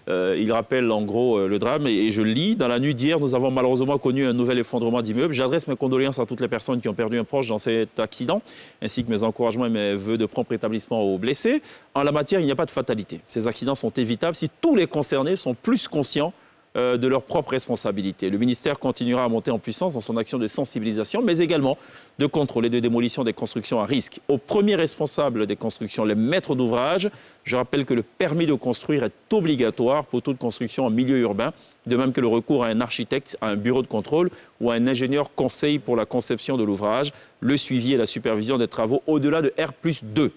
Speaker 1: Il rappelle en gros le drame et je le lis. Dans la nuit d'hier, nous avons malheureusement connu un nouvel effondrement d'immeuble. J'adresse mes condoléances à toutes les personnes qui ont perdu un proche dans cet accident, ainsi que mes encouragements et mes vœux de prompt rétablissement aux blessés. En la matière, il n'y a pas de fatalité. Ces accidents sont évitables si tous les concernés sont plus conscients de leurs propres responsabilités. Le ministère continuera à monter en puissance dans son action de sensibilisation, mais également de contrôle et de démolition des constructions à risque. Aux premiers responsables des constructions, les maîtres d'ouvrage, je rappelle que le permis de construire est obligatoire pour toute construction en milieu urbain, de même que le recours à un architecte, à un bureau de contrôle ou à un ingénieur conseil pour la conception de l'ouvrage, le suivi et la supervision des travaux au-delà de R+2.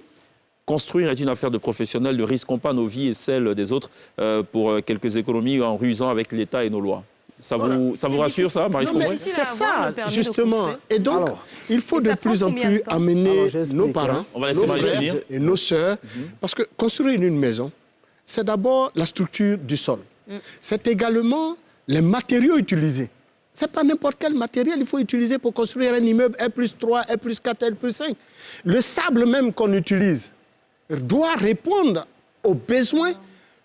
Speaker 1: Construire est une affaire de professionnels. Ne risquons pas nos vies et celles des autres pour quelques économies en rusant avec l'État et nos lois. Ça vous rassure, ça, Marie Combray?
Speaker 5: C'est ça, justement. Et donc, il faut de plus en plus amener nos parents, nos frères et nos sœurs, parce que construire une maison, c'est d'abord la structure du sol. C'est également les matériaux utilisés. Ce n'est pas n'importe quel matériel il faut utiliser pour construire un immeuble R+3, R+4, R+5. Le sable même qu'on utilise doit répondre aux besoins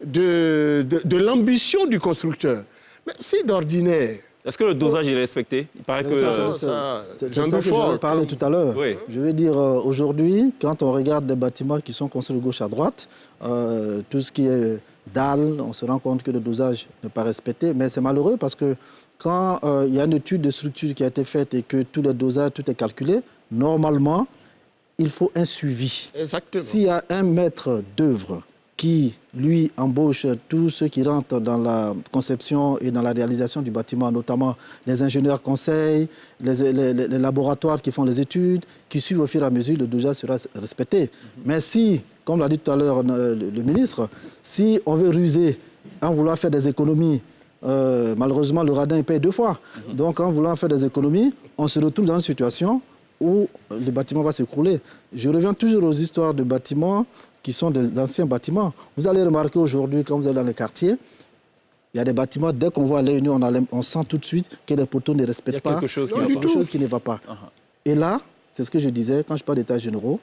Speaker 5: de l'ambition du constructeur. Mais c'est d'ordinaire.
Speaker 1: Est-ce que le dosage est respecté? Il paraît que...
Speaker 8: C'est ça que je parlais tout à l'heure. Oui. Je veux dire, aujourd'hui, quand on regarde des bâtiments qui sont construits de gauche à droite, tout ce qui est dalles, on se rend compte que le dosage n'est pas respecté. Mais c'est malheureux parce que quand il y a une étude de structure qui a été faite et que tout le dosage, tout est calculé, normalement, il faut un suivi.
Speaker 5: Exactement.
Speaker 8: S'il y a un maître d'œuvre qui, lui, embauche tous ceux qui rentrent dans la conception et dans la réalisation du bâtiment, notamment les ingénieurs conseils, les laboratoires qui font les études, qui suivent au fur et à mesure, le dosage sera respecté. Mais si, comme l'a dit tout à l'heure le ministre, si on veut ruser en vouloir faire des économies, malheureusement, le radin il paye 2 fois. Donc, en voulant faire des économies, on se retrouve dans une situation où le bâtiment va s'écrouler. Je reviens toujours aux histoires de bâtiments qui sont des anciens bâtiments. Vous allez remarquer aujourd'hui, quand vous allez dans les quartiers, il y a des bâtiments, dès qu'on voit les unions, on sent tout de suite que les poteaux ne respectent pas. Il y a quelque chose qui ne va pas. Et là, c'est ce que je disais, quand je parle d'états généraux,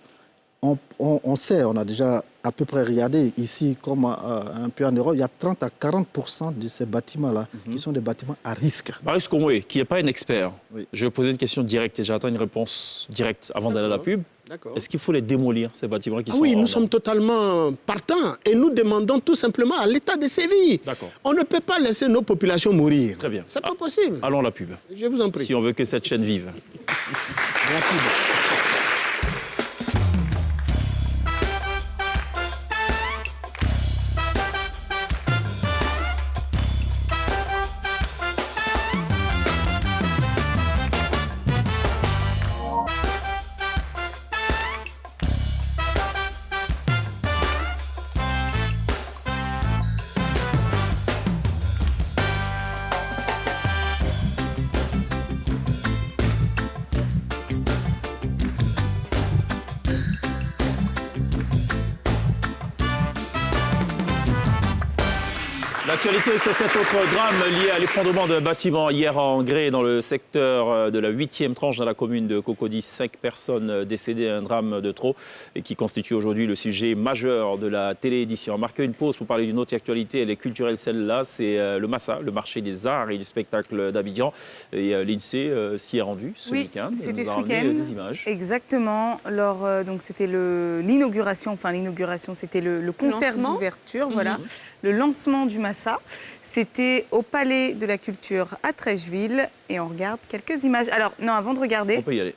Speaker 8: on sait, on a déjà à peu près regardé ici, comme un peu en Europe, il y a 30 à 40% de ces bâtiments-là qui sont des bâtiments à risque.
Speaker 1: Marie Combray, qui n'est pas un expert, je vais poser une question directe et j'attends une réponse directe avant d'aller à la pub. Est-ce qu'il faut les démolir, ces bâtiments qui sont...
Speaker 5: Oui, nous sommes totalement partants et nous demandons tout simplement à l'État de sévir. On ne peut pas laisser nos populations mourir.
Speaker 1: Très bien.
Speaker 5: C'est pas possible.
Speaker 1: Allons à la pub.
Speaker 5: Je vous en prie.
Speaker 1: Si on veut que cette chaîne vive.
Speaker 5: La pub.
Speaker 1: L'actualité, c'est cet autre drame lié à l'effondrement d'un bâtiment hier en grès dans le secteur de la 8e tranche dans la commune de Cocody. 5 personnes décédées, un drame de trop et qui constitue aujourd'hui le sujet majeur de la téléédition. On va marquer une pause pour parler d'une autre actualité, elle est culturelle celle-là, c'est le Massa, le marché des arts et du spectacle d'Abidjan. Et l'INSEE s'y est rendu ce week-end.
Speaker 2: C'était ce
Speaker 1: week-end.
Speaker 2: Des images. Exactement. Donc c'était l'inauguration, c'était le concert d'ouverture, voilà. Le lancement du Massa, c'était au Palais de la Culture à Trècheville et on regarde quelques images. Alors, non, avant de regarder...
Speaker 1: On peut y aller.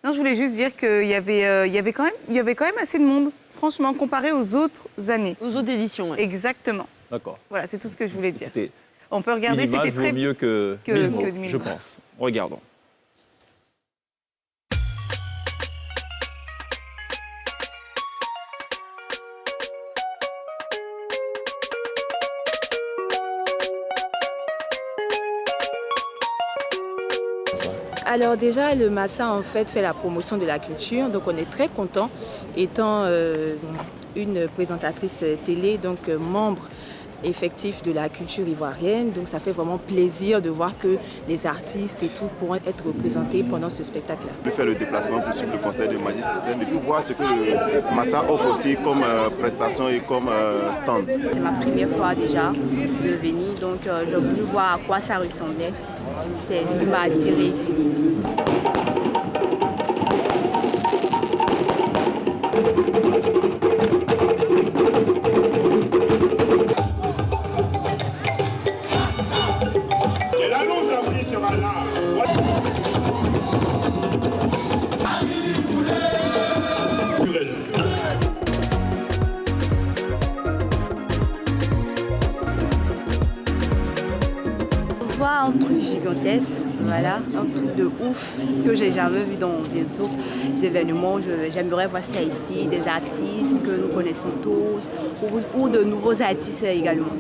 Speaker 2: Non, je voulais juste dire qu'il y avait quand même assez de monde, franchement, comparé aux autres années.
Speaker 4: Aux autres éditions, oui.
Speaker 2: Exactement.
Speaker 1: D'accord.
Speaker 2: Voilà, c'est tout ce que je voulais dire.
Speaker 1: Écoutez,
Speaker 2: on peut regarder, c'était très...
Speaker 1: mieux que 1000 mots, je
Speaker 2: mots.
Speaker 1: pense. Regardons.
Speaker 10: Alors déjà, le Massa en fait la promotion de la culture, donc on est très content, étant une présentatrice télé, donc membre effectif de la culture ivoirienne, donc ça fait vraiment plaisir de voir que les artistes et tout pourront être représentés pendant ce spectacle-là.
Speaker 11: Je vais faire le déplacement pour suivre le concert de Magic System et puis voir ce que le Massa offre aussi comme prestation et comme stand.
Speaker 10: C'est ma première fois déjà de venir, donc j'ai voulu voir à quoi ça ressemblait. C'est ce qui m'a attiré ici. Un truc gigantesque, voilà, un truc de ouf, ce que j'ai jamais vu dans des autres événements. J'aimerais voir ça ici, des artistes que nous connaissons tous, ou de nouveaux artistes également.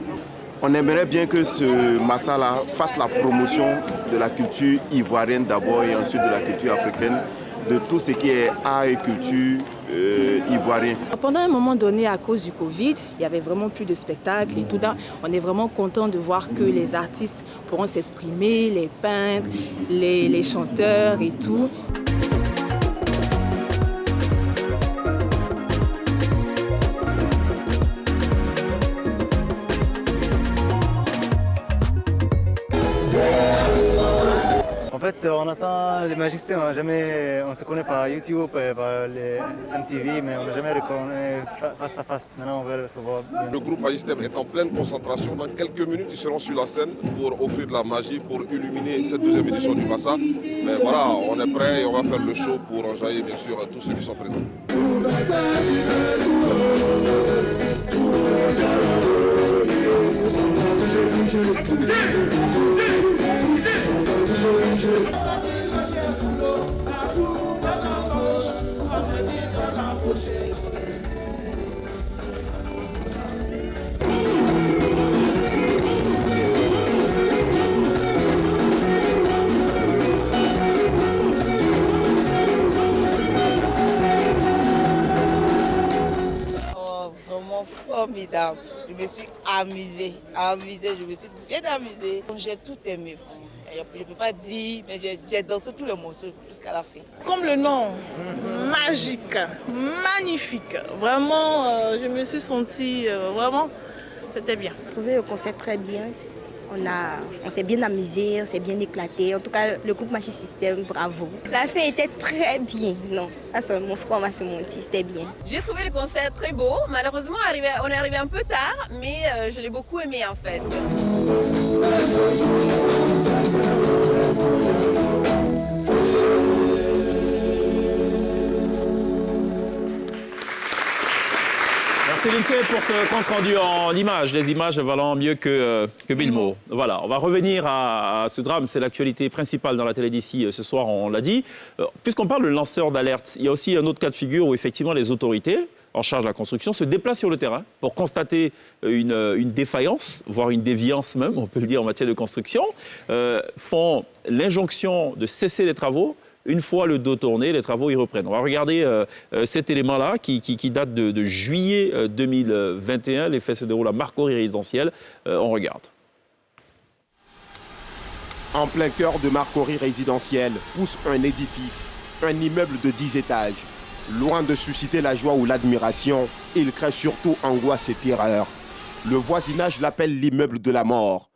Speaker 11: On aimerait bien que ce Massa-là fasse la promotion de la culture ivoirienne d'abord et ensuite de la culture africaine, de tout ce qui est art et culture ivoirien.
Speaker 10: Pendant un moment donné, à cause du Covid, il n'y avait vraiment plus de spectacles et tout ça. On est vraiment content de voir que les artistes pourront s'exprimer, les peintres, les chanteurs et tout.
Speaker 12: En fait, on attend les Magic System, on se connaît par YouTube, par les MTV, mais on n'a jamais reconnu face à face. Maintenant, on veut se voir.
Speaker 6: Le groupe Magic System est en pleine concentration. Dans quelques minutes, ils seront sur la scène pour offrir de la magie, pour illuminer cette deuxième édition du Massa. Mais voilà, on est prêt et on va faire le show pour enjailler bien sûr tous ceux qui sont présents.
Speaker 13: Vraiment formidable. Je me suis amusée, je me suis bien amusée. J'ai tout aimé. Je ne peux pas dire, mais j'ai dansé tous les morceaux jusqu'à la fin.
Speaker 14: Comme le nom, magique, magnifique. Vraiment, je me suis sentie, vraiment, c'était bien.
Speaker 15: J'ai trouvé le concert très bien. On s'est bien amusé, on s'est bien éclaté. En tout cas, le groupe Magic System, bravo. La fête était très bien. Non, ça c'est mon frère m'a menti, c'était bien.
Speaker 16: J'ai trouvé le concert très beau. Malheureusement, on est arrivé un peu tard, mais je l'ai beaucoup aimé en fait.
Speaker 1: Merci l'INSEE pour ce compte rendu en images, des images valant mieux que 1000 mots. Voilà, on va revenir à ce drame, c'est l'actualité principale dans la télé d'ici ce soir, on l'a dit. Puisqu'on parle de lanceurs d'alerte, il y a aussi un autre cas de figure où effectivement les autorités en charge de la construction se déplacent sur le terrain pour constater une défaillance, voire une déviance même, on peut le dire en matière de construction, font l'injonction de cesser les travaux, Une fois le dos tourné, les travaux y reprennent. On va regarder cet élément-là qui date de juillet 2021. Les faits se déroulent à Marcory résidentiel. On regarde.
Speaker 17: En plein cœur de Marcory résidentiel pousse un édifice, un immeuble de 10 étages. Loin de susciter la joie ou l'admiration, il crée surtout angoisse et terreur. Le voisinage l'appelle l'immeuble de la mort.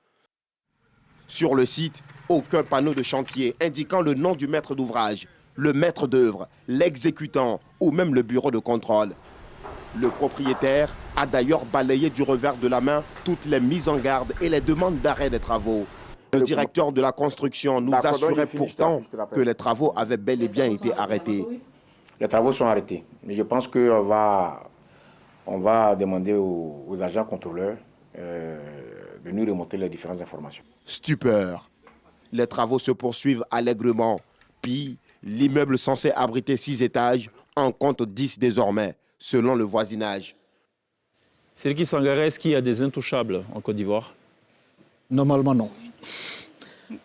Speaker 17: Sur le site, aucun panneau de chantier indiquant le nom du maître d'ouvrage, le maître d'œuvre, l'exécutant ou même le bureau de contrôle. Le propriétaire a d'ailleurs balayé du revers de la main toutes les mises en garde et les demandes d'arrêt des travaux. Le directeur de la construction nous assurait pourtant que les travaux avaient bel et bien été arrêtés.
Speaker 18: Les travaux sont arrêtés. Mais je pense qu'on va demander aux agents contrôleurs de nous remonter les différentes informations.
Speaker 17: Stupeur. Les travaux se poursuivent allègrement. Puis, l'immeuble censé abriter 6 étages en compte 10 désormais, selon le voisinage.
Speaker 1: Séliki Sangaré, est-ce qu'il y a des intouchables en Côte d'Ivoire?
Speaker 8: Normalement, non.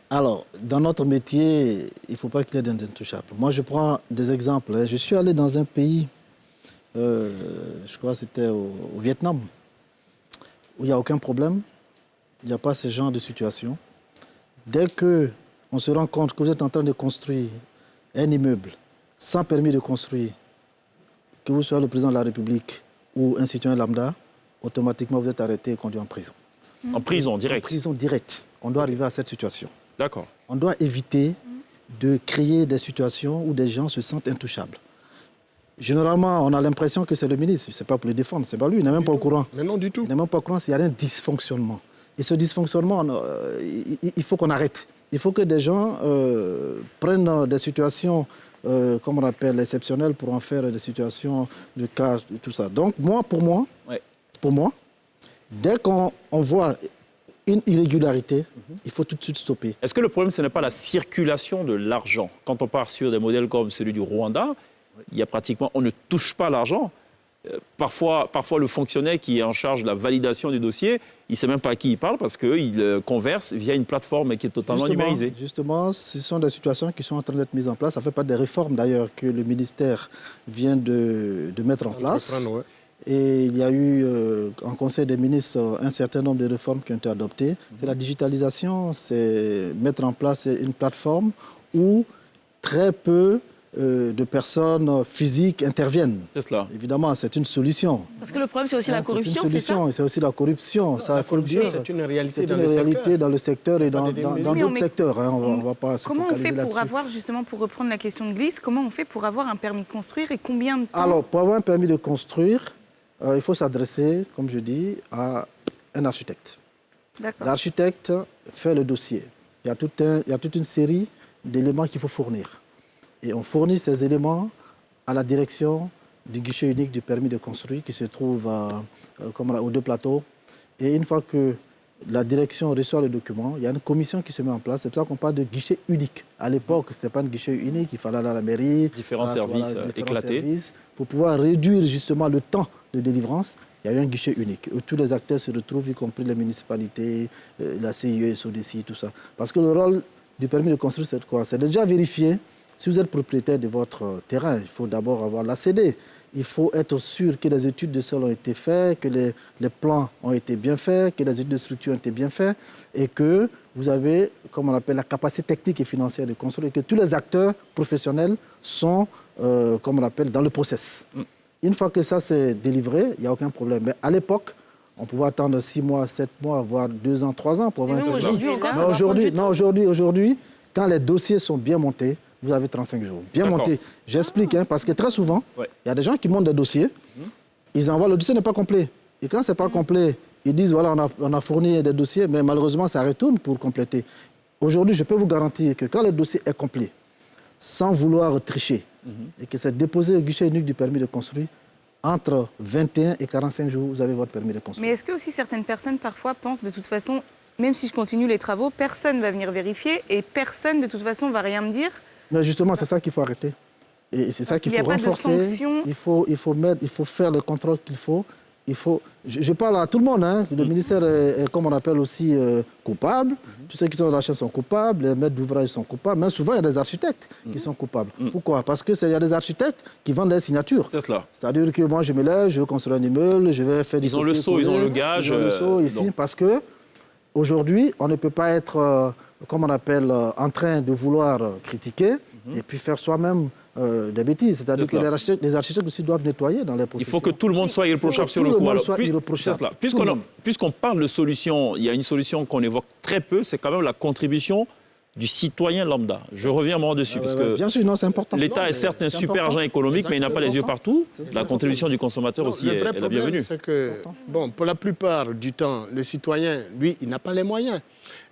Speaker 8: Alors, dans notre métier, il ne faut pas qu'il y ait d'intouchables. Moi, je prends des exemples. Je suis allé dans un pays, je crois que c'était au Vietnam, où il n'y a aucun problème. Il n'y a pas ce genre de situation. Dès qu'on se rend compte que vous êtes en train de construire un immeuble sans permis de construire, que vous soyez le président de la République ou un citoyen lambda, automatiquement vous êtes arrêté et conduit en prison.
Speaker 1: En prison directe?
Speaker 8: En prison directe. On doit arriver à cette situation.
Speaker 1: D'accord.
Speaker 8: On doit éviter de créer des situations où des gens se sentent intouchables. Généralement, on a l'impression que c'est le ministre. Ce n'est pas pour le défendre, c'est pas lui, il n'est même pas au courant.
Speaker 5: Mais non du tout.
Speaker 8: Il n'est même pas au courant s'il y a un dysfonctionnement. Et ce dysfonctionnement, il faut qu'on arrête. Il faut que des gens prennent des situations, comme on appelle, exceptionnelles pour en faire des situations de cas, tout ça. Donc, pour moi, dès qu'on voit une irrégularité, il faut tout de suite stopper.
Speaker 1: Est-ce que le problème, ce n'est pas la circulation de l'argent? Quand on part sur des modèles comme celui du Rwanda, il y a pratiquement, on ne touche pas l'argent. Parfois, le fonctionnaire qui est en charge de la validation du dossier, il ne sait même pas à qui il parle parce qu'il converse via une plateforme qui est totalement numérisée.
Speaker 8: Justement, ce sont des situations qui sont en train d'être mises en place. Ça fait pas des réformes d'ailleurs que le ministère vient de mettre en place. Et il y a eu en Conseil des ministres un certain nombre de réformes qui ont été adoptées. C'est la digitalisation, c'est mettre en place une plateforme où très peu de personnes physiques interviennent.
Speaker 1: C'est cela.
Speaker 8: Évidemment, c'est une solution.
Speaker 4: Parce que le problème, c'est aussi la corruption,
Speaker 8: c'est ça? C'est aussi la corruption. Ça, il faut le dire.
Speaker 5: C'est une réalité,
Speaker 8: dans le secteur et dans d'autres secteurs. On va pas se
Speaker 2: comment on fait
Speaker 8: là-dessus.
Speaker 2: pour avoir, justement, pour reprendre la question de Glisse, comment on fait pour avoir un permis de construire et combien de temps?
Speaker 8: Alors, pour avoir un permis de construire, il faut s'adresser, comme je dis, à un architecte. L'architecte fait le dossier. Il y a toute une série d'éléments qu'il faut fournir. Et on fournit ces éléments à la direction du guichet unique du permis de construire qui se trouve aux 2 plateaux. Et une fois que la direction reçoit le document, il y a une commission qui se met en place. C'est pour ça qu'on parle de guichet unique. À l'époque, ce n'était pas un guichet unique, il fallait aller à la mairie.
Speaker 1: Différents services éclatés.
Speaker 8: Pour pouvoir réduire justement le temps de délivrance, il y a eu un guichet unique où tous les acteurs se retrouvent, y compris les municipalités, la CIE, SODECI, tout ça. Parce que le rôle du permis de construire, c'est quoi? C'est déjà vérifier si vous êtes propriétaire de votre terrain. Il faut d'abord avoir l'ACD. Il faut être sûr que les études de sol ont été faites, que les plans ont été bien faits, que les études de structure ont été bien faites et que vous avez, comme on appelle, la capacité technique et financière de construire et que tous les acteurs professionnels sont, comme on appelle, dans le process. Une fois que ça c'est délivré, il n'y a aucun problème. Mais à l'époque, on pouvait attendre 6 mois, 7 mois, voire 2 ans, 3 ans pour avoir un permis. Aujourd'hui, quand les dossiers sont bien montés, vous avez 35 jours. Bien monté. J'explique, parce que très souvent, il y a des gens qui montent des dossiers, ils envoient, le dossier n'est pas complet. Et quand ce n'est pas complet, ils disent, voilà, on a fourni des dossiers, mais malheureusement, ça retourne pour compléter. Aujourd'hui, je peux vous garantir que quand le dossier est complet, sans vouloir tricher, et que c'est déposé au guichet unique du permis de construire, entre 21 et 45 jours, vous avez votre permis de construire.
Speaker 2: Mais est-ce que aussi certaines personnes, parfois, pensent de toute façon, même si je continue les travaux, personne ne va venir vérifier et personne, de toute façon, ne va rien me dire?
Speaker 8: Mais justement, c'est ça qu'il faut arrêter. Et c'est ça qu'il faut renforcer. Il faut faire le contrôle qu'il faut. il faut... Je parle à tout le monde, hein. Le ministère est, comme on appelle aussi, coupable. Tous ceux qui sont dans la chaîne sont coupables, les maîtres d'ouvrage sont coupables. Même souvent, il y a des architectes qui sont coupables. Pourquoi? Parce qu'il y a des architectes qui vendent des signatures.
Speaker 1: C'est cela.
Speaker 8: C'est-à-dire que moi, je me lève, je veux construire un immeuble, je vais faire des...
Speaker 1: Ils ont le sceau, ils ont le gage.
Speaker 8: Ils ont le sceau ici, parce que aujourd'hui, on ne peut pas être, comme on appelle, en train de vouloir critiquer et puis faire soi-même des bêtises. C'est-à-dire que les architectes aussi doivent nettoyer dans les professions.
Speaker 1: Il faut que tout le monde soit irréprochable sur le coup. Puisqu'on parle de solution, il y a une solution qu'on évoque très peu, c'est quand même la contribution du citoyen lambda. Je reviens un moment dessus, parce que
Speaker 8: bien sûr, non, c'est important.
Speaker 1: l'État est certes un super agent économique, mais il n'a pas les yeux partout. La contribution du consommateur aussi est la bienvenue.
Speaker 5: C'est que, bon, pour la plupart du temps, le citoyen, lui, il n'a pas les moyens.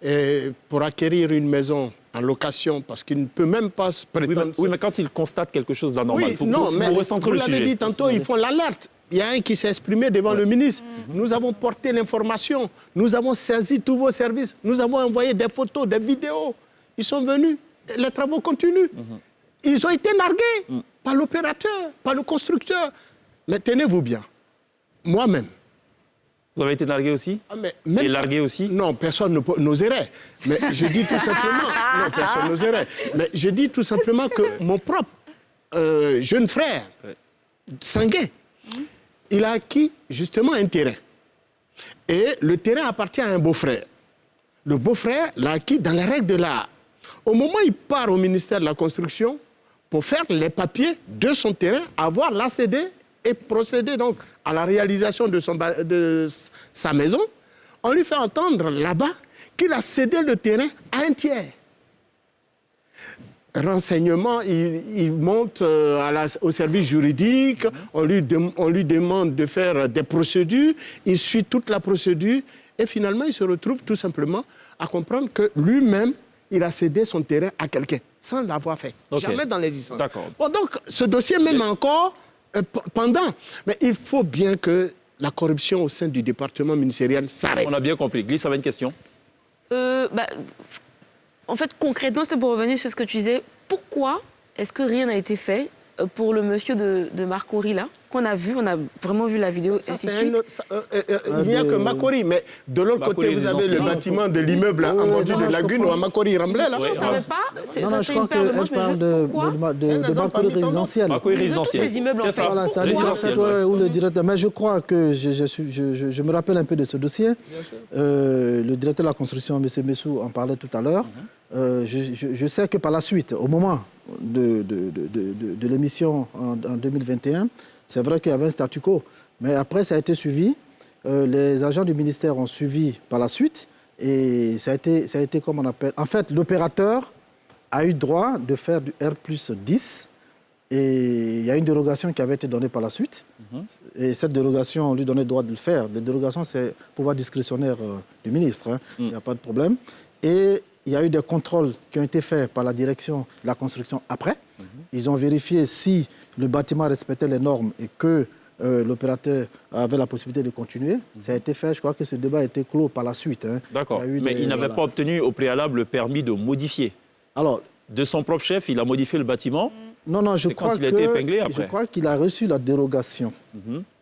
Speaker 5: Et pour acquérir une maison en location, parce qu'il ne peut même pas se prétendre...
Speaker 1: Oui, mais quand il constate quelque chose d'anormal,
Speaker 5: vous l'avez dit tantôt, ils font l'alerte. Il y a un qui s'est exprimé devant le ministre. Nous avons porté l'information, nous avons saisi tous vos services, nous avons envoyé des photos, des vidéos. Ils sont venus, les travaux continuent. Ils ont été nargués par l'opérateur, par le constructeur. Mais tenez-vous bien, moi-même.
Speaker 1: Vous avez été nargué aussi? Et largué aussi?
Speaker 5: Non, personne n'oserait. Mais je dis tout simplement... Non, personne n'oserait. Mais je dis tout simplement que mon propre jeune frère, Sangué, il a acquis justement un terrain. Et le terrain appartient à un beau-frère. Le beau-frère l'a acquis dans les règles de l'art. Au moment où il part au ministère de la Construction pour faire les papiers de son terrain, avoir l'ACD et procéder donc à la réalisation de sa maison, on lui fait entendre là-bas qu'il a cédé le terrain à un tiers. Renseignement, il monte au service juridique, on lui demande de faire des procédures, il suit toute la procédure et finalement il se retrouve tout simplement à comprendre que lui-même, il a cédé son terrain à quelqu'un sans l'avoir fait. Jamais dans l'existence. Bon, donc ce dossier même encore... pendant. Mais il faut bien que la corruption au sein du département ministériel s'arrête.
Speaker 1: On a bien compris. Glisse avait une question.
Speaker 4: En fait, concrètement, c'était pour revenir sur ce que tu disais. Pourquoi est-ce que rien n'a été fait pour le monsieur de Marcory, là, qu'on a vu, on a vraiment vu la vidéo, ainsi de suite.
Speaker 5: Il n'y a que Makori, mais de l'autre côté, vous avez le bâtiment de l'immeuble en bordure de Lagune ou à Makori Ramblay.
Speaker 4: Je ne savais pas.
Speaker 8: Non, je crois qu'elle parle de Makori résidentiel.
Speaker 1: Makori résidentiel.
Speaker 4: Ces immeubles,
Speaker 1: c'est ça.
Speaker 8: Voilà, c'est-à-dire où le directeur. Mais je crois que je me rappelle un peu de ce dossier. Le directeur de la construction, M. Messou, en parlait tout à l'heure. Je sais que par la suite, au moment de l'émission en 2021, c'est vrai qu'il y avait un statu quo. Mais après, ça a été suivi. Les agents du ministère ont suivi par la suite. Et ça a été comme on appelle... En fait, l'opérateur a eu droit de faire du R+10. Et il y a une dérogation qui avait été donnée par la suite. Et cette dérogation, on lui donnait le droit de le faire. La dérogation, c'est pouvoir discrétionnaire du ministre. Il n'y a pas de problème. Et il y a eu des contrôles qui ont été faits par la direction de la construction après. Ils ont vérifié si le bâtiment respectait les normes et que l'opérateur avait la possibilité de continuer. Ça a été fait. Je crois que ce débat a été clos par la suite.
Speaker 1: D'accord. Mais il n'avait pas obtenu au préalable le permis de modifier.
Speaker 8: Alors,
Speaker 1: de son propre chef, il a modifié le bâtiment.
Speaker 8: Non, je crois qu'il a reçu la dérogation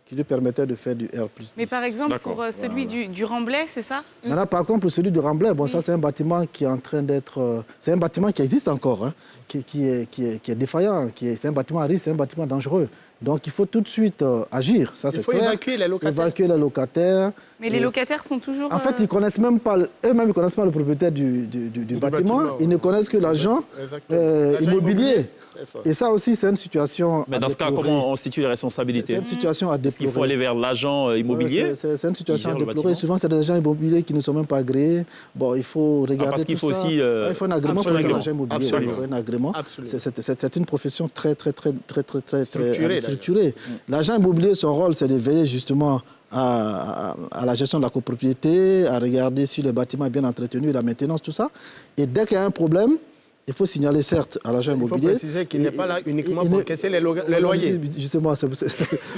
Speaker 8: qui lui permettait de faire du R+10.
Speaker 2: Mais par exemple, pour celui du Remblai, c'est ça?
Speaker 8: Maintenant, par contre, pour celui du Remblai, bon, ça, c'est un bâtiment qui est en train d'être... c'est un bâtiment qui existe encore, qui est défaillant, c'est un bâtiment à risque, c'est un bâtiment dangereux. Donc, il faut tout de suite agir, ça c'est clair.
Speaker 5: Il faut évacuer les locataires.
Speaker 8: Évacuer les locataires.
Speaker 2: Mais les locataires sont toujours...
Speaker 8: En fait, ils connaissent même pas, eux-mêmes, ils ne connaissent pas le propriétaire du bâtiment. Ils ne connaissent que l'agent immobilier. Et ça aussi, c'est une situation
Speaker 1: Mais dans ce cas, comment on situe les responsabilités?
Speaker 8: C'est une situation à déplorer.
Speaker 1: Est-ce qu'il faut aller vers l'agent immobilier?
Speaker 8: C'est une situation à déplorer. Souvent, c'est des agents immobiliers qui ne sont même pas agréés. Bon, il faut regarder
Speaker 1: parce qu'il faut
Speaker 8: ça.
Speaker 1: aussi...
Speaker 8: il faut un agrément pour être agent immobilier. Il faut un agrément. C'est une profession très structurée. L'agent immobilier, son rôle, c'est de veiller justement à la gestion de la copropriété, à regarder si le bâtiment est bien entretenu, la maintenance, tout ça. Et dès qu'il y a un problème, il faut signaler certes à l'agent immobilier.
Speaker 5: Il faut préciser qu'il n'est pas là uniquement pour encaisser les loyers.
Speaker 8: Justement,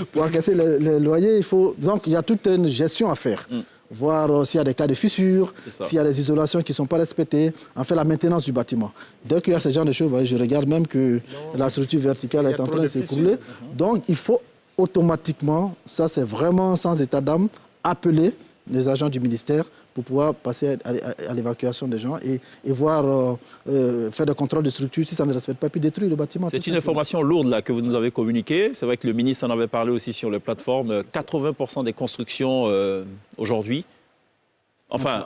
Speaker 8: pour encaisser les loyers, il faut... Donc, il y a toute une gestion à faire. Voir s'il y a des cas de fissures, s'il y a des isolations qui ne sont pas respectées, en fait la maintenance du bâtiment. Dès qu'il y a ce genre de choses, je regarde même que la structure verticale est en train de s'écrouler. Donc, il faut automatiquement, ça c'est vraiment sans état d'âme, appeler les agents du ministère pour pouvoir passer à l'évacuation des gens et voir, faire des contrôles de structure si ça ne respecte pas, puis détruire le bâtiment.
Speaker 1: C'est une information lourde là, que vous nous avez communiquée. C'est vrai que le ministre en avait parlé aussi sur les plateformes. 80% des constructions aujourd'hui,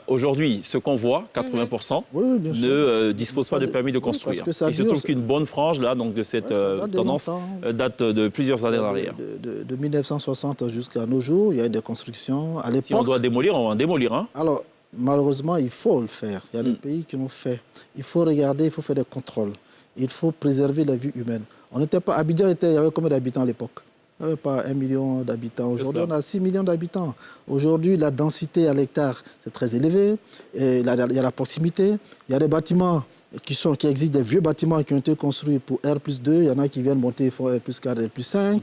Speaker 1: aujourd'hui, ce qu'on voit, 80%, ne disposent pas de permis de construire. Il se trouve qu'une bonne frange là, donc, de cette tendance date de plusieurs années en arrière.
Speaker 8: De 1960 jusqu'à nos jours, il y a eu des constructions. À l'époque,
Speaker 1: si on doit démolir, on va en démolir. Hein.
Speaker 8: Alors, malheureusement, il faut le faire. Il y a des pays qui l'ont fait. Il faut regarder, il faut faire des contrôles. Il faut préserver la vie humaine. On n'était pas... Abidjan, il y avait combien d'habitants à l'époque ? Il n'y avait pas 1 million d'habitants. Aujourd'hui, on a 6 millions d'habitants. Aujourd'hui, la densité à l'hectare, c'est très élevé. Et il y a la proximité. Il y a des bâtiments qui existent, des vieux bâtiments qui ont été construits pour R+2. Il y en a qui viennent monter, ils font R+4, R+5.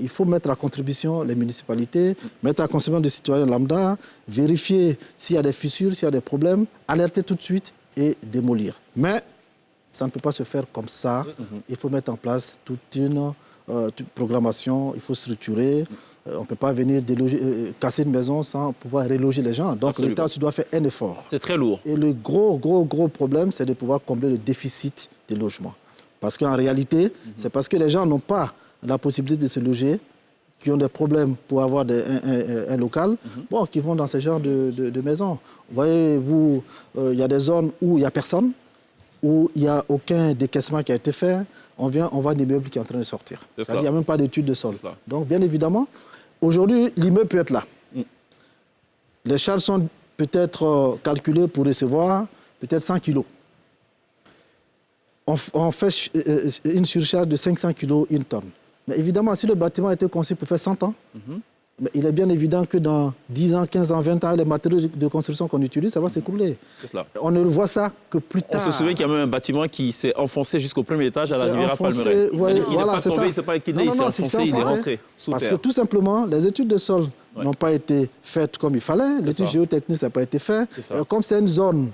Speaker 8: Il faut mettre à contribution les municipalités, mettre à contribution des citoyens lambda, vérifier s'il y a des fissures, s'il y a des problèmes, alerter tout de suite et démolir. Mais ça ne peut pas se faire comme ça. Il faut mettre en place toute une programmation, il faut structurer. On ne peut pas venir casser une maison sans pouvoir reloger les gens. Donc l'État doit faire un effort.
Speaker 1: C'est très lourd.
Speaker 8: Et le gros problème, c'est de pouvoir combler le déficit des logements. Parce qu'en réalité, c'est parce que les gens n'ont pas la possibilité de se loger, qui ont des problèmes pour avoir un local, qui vont dans ce genre de maisons. Vous voyez, il y a des zones où il n'y a personne, où il n'y a aucun décaissement qui a été fait. On voit un immeuble qui est en train de sortir. C'est-à-dire qu'il n'y a même pas d'étude de sol. Donc, bien évidemment, aujourd'hui, l'immeuble peut être là. Les charges sont peut-être calculées pour recevoir peut-être 100 kilos. On fait une surcharge de 500 kilos, une tonne. Mais évidemment, si le bâtiment a été conçu pour faire 100 ans, mais il est bien évident que dans 10 ans, 15 ans, 20 ans, les matériaux de construction qu'on utilise, ça va s'écrouler. On ne voit ça que plus tard.
Speaker 1: On se souvient qu'il y a même un bâtiment qui s'est enfoncé jusqu'au premier étage à la Riviera Palmeraie. Il n'est pas tombé, il ne s'est pas équidé, il s'est enfoncé, il est rentré sous
Speaker 8: Parce
Speaker 1: terre.
Speaker 8: que tout simplement, les études de sol n'ont pas été faites comme il fallait. L'étude géotechnique n'a pas été faite. Comme c'est une zone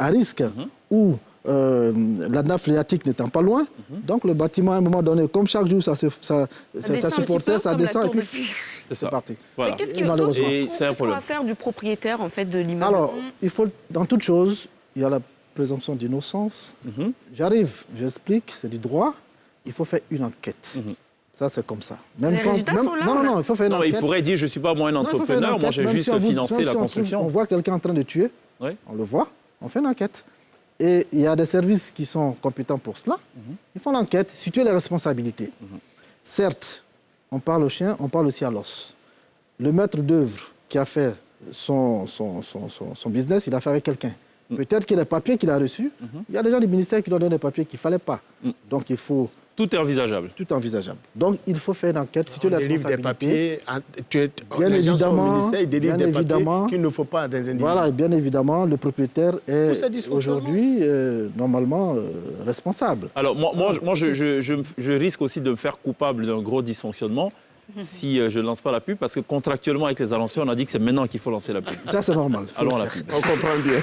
Speaker 8: à risque où la nappe phréatique n'étant pas loin, donc le bâtiment à un moment donné, comme chaque jour ça supportait, ça descend et puis c'est parti.
Speaker 4: Voilà. Qu'est-ce qu'on va faire du propriétaire en fait de l'immeuble?
Speaker 8: Alors, il faut, dans toute chose, il y a la présomption d'innocence. J'arrive, j'explique, c'est du droit, il faut faire une enquête. Ça, c'est comme ça.
Speaker 4: Même les résultats sont là.
Speaker 8: Non, il faut faire une enquête.
Speaker 1: Il pourrait dire, je ne suis pas moi un entrepreneur, moi j'ai juste financé la construction.
Speaker 8: On voit quelqu'un en train de tuer, on le voit, on fait une enquête. Et il y a des services qui sont compétents pour cela. Ils font l'enquête, situer les responsabilités. Certes, on parle au chien, on parle aussi à l'os. Le maître d'œuvre qui a fait son business, il a fait avec quelqu'un. Peut-être que les papiers qu'il a reçus, il y a des gens du ministère qui lui ont donné des papiers qu'il ne fallait pas. Donc il faut...
Speaker 1: Tout est envisageable.
Speaker 8: Tout est envisageable. Donc il faut faire une enquête, situer les responsabilités.
Speaker 5: Bien évidemment, il délivre des papiers qu'il ne faut pas à des individus.
Speaker 8: Voilà, bien évidemment, le propriétaire est aujourd'hui normalement responsable.
Speaker 1: Alors moi je risque aussi de me faire coupable d'un gros dysfonctionnement si je ne lance pas la pub, parce que contractuellement avec les annonceurs, on a dit que c'est maintenant qu'il faut lancer la pub.
Speaker 8: Ça c'est normal.
Speaker 1: Allons à la pub.
Speaker 5: On comprend bien.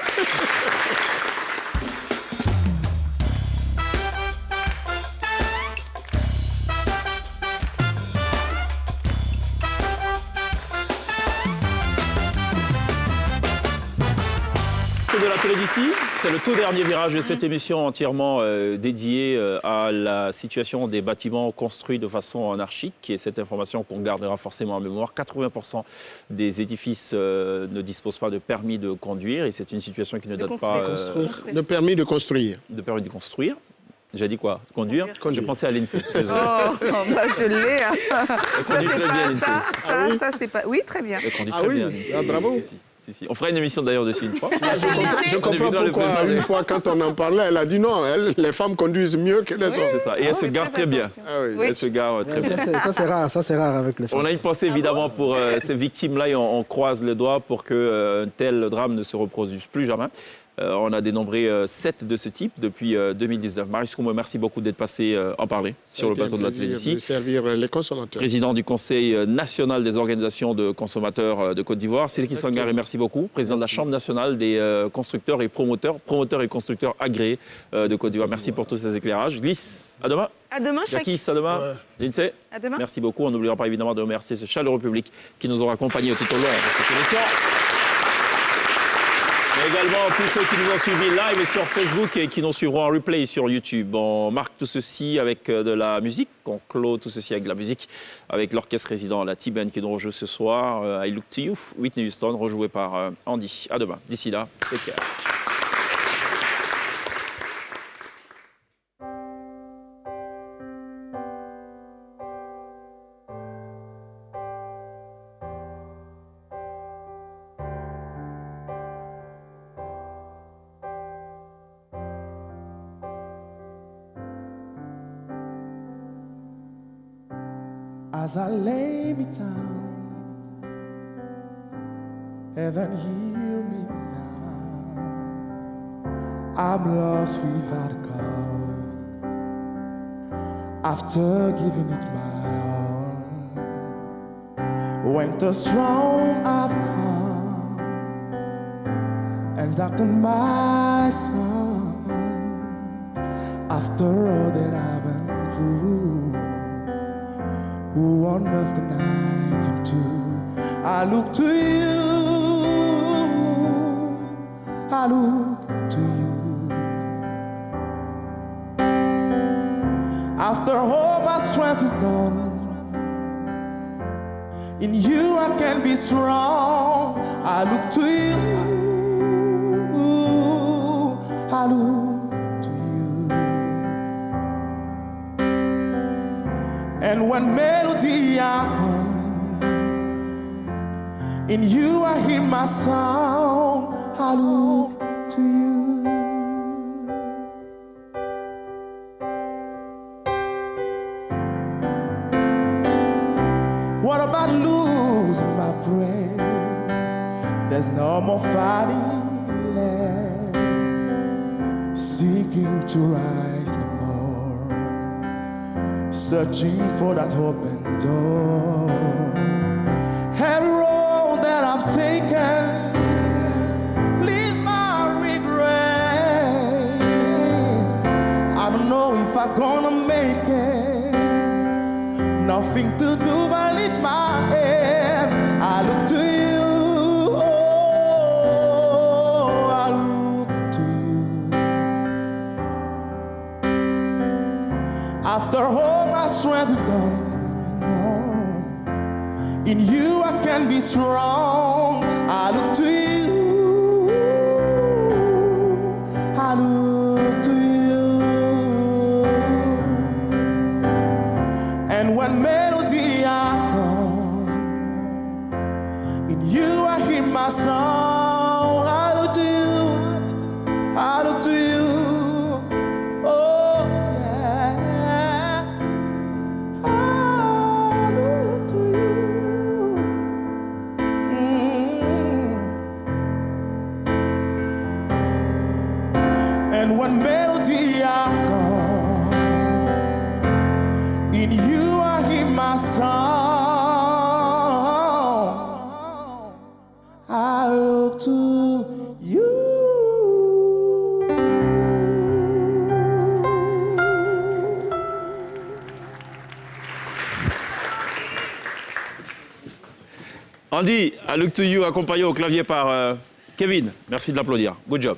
Speaker 1: De la télé d'ici, c'est le tout dernier virage de cette émission entièrement dédiée à la situation des bâtiments construits de façon anarchique, et cette information qu'on gardera forcément en mémoire. 80% des édifices ne disposent pas de permis de conduire, et c'est une situation qui ne date pas...
Speaker 5: De permis de construire.
Speaker 1: De permis de construire. J'ai dit quoi? Conduire. Je pensais à l'INSEE.
Speaker 2: Je l'ai.
Speaker 1: Elle conduit très bien, l'INSEE.
Speaker 2: Ça, c'est pas... Oui, très bien.
Speaker 1: Elle conduit très bien, l'INSEE.
Speaker 5: Bravo.
Speaker 1: Si. On fera une émission d'ailleurs dessus une fois.
Speaker 5: Je comprends pourquoi une fois quand on en parlait, elle a dit non, les femmes conduisent mieux que les hommes.
Speaker 1: C'est ça. Et elle se gare très bien. Elle se gare très bien.
Speaker 8: Ça c'est rare avec les femmes.
Speaker 1: On a une pensée évidemment pour ces victimes-là et on croise les doigts pour qu'un tel drame ne se reproduise plus jamais. On a dénombré 7 de ce type depuis 2019. Marius Koumou, merci beaucoup d'être passé en parler sur le plateau de la télévision.
Speaker 5: De servir les consommateurs.
Speaker 1: Président du Conseil national des organisations de consommateurs de Côte d'Ivoire. Séliki Sangaré, merci beaucoup. Président de la Chambre nationale des constructeurs et promoteurs et constructeurs agréés de Côte d'Ivoire. Merci pour tous ces éclairages. Glisse, à demain.
Speaker 4: À demain,
Speaker 1: Jackie, à demain. Ouais. Lindsay,
Speaker 4: à demain.
Speaker 1: Merci beaucoup. On n'oubliera pas évidemment de remercier ce chaleureux public qui nous aura accompagnés tout au long de cette émission. Mais également tous ceux qui nous ont suivis live sur Facebook et qui nous suivront en replay sur YouTube. On marque tout ceci avec de la musique. On clôt tout ceci avec de la musique, avec l'orchestre résident, la T-Band qui nous rejoue ce soir. I Look to You, Whitney Houston, rejoué par Andy. À demain. D'ici là, take care.
Speaker 19: As I lay me down, heaven hear me now. I'm lost without a cause, after giving it my all. When the storm I've come and darkened my sun, after all that I've been through, who on earth can I turn to? I look to you, I look to you. After all my strength is gone, in you I can be strong. I look to you, I look to you. And when melody I come, in you I hear my sound. I look to you. What about losing my breath? There's no more fighting left, seeking to rise no more, searching for that open door. Every road that I've taken leads my regret. I don't know if I'm gonna make it. Nothing to do but lift my head. I look to you, oh, I look to you. After all my strength is gone, in you I can be strong. I look to you, I look to you. And when melody I come, in you I hear my song. I look to you, I look to you. Oh yeah, I look to you. And when melody I come, in you I hear my song. I look to you.
Speaker 1: Andy, I Look to You, accompagné au clavier par Kevin. Merci de l'applaudir. Good job.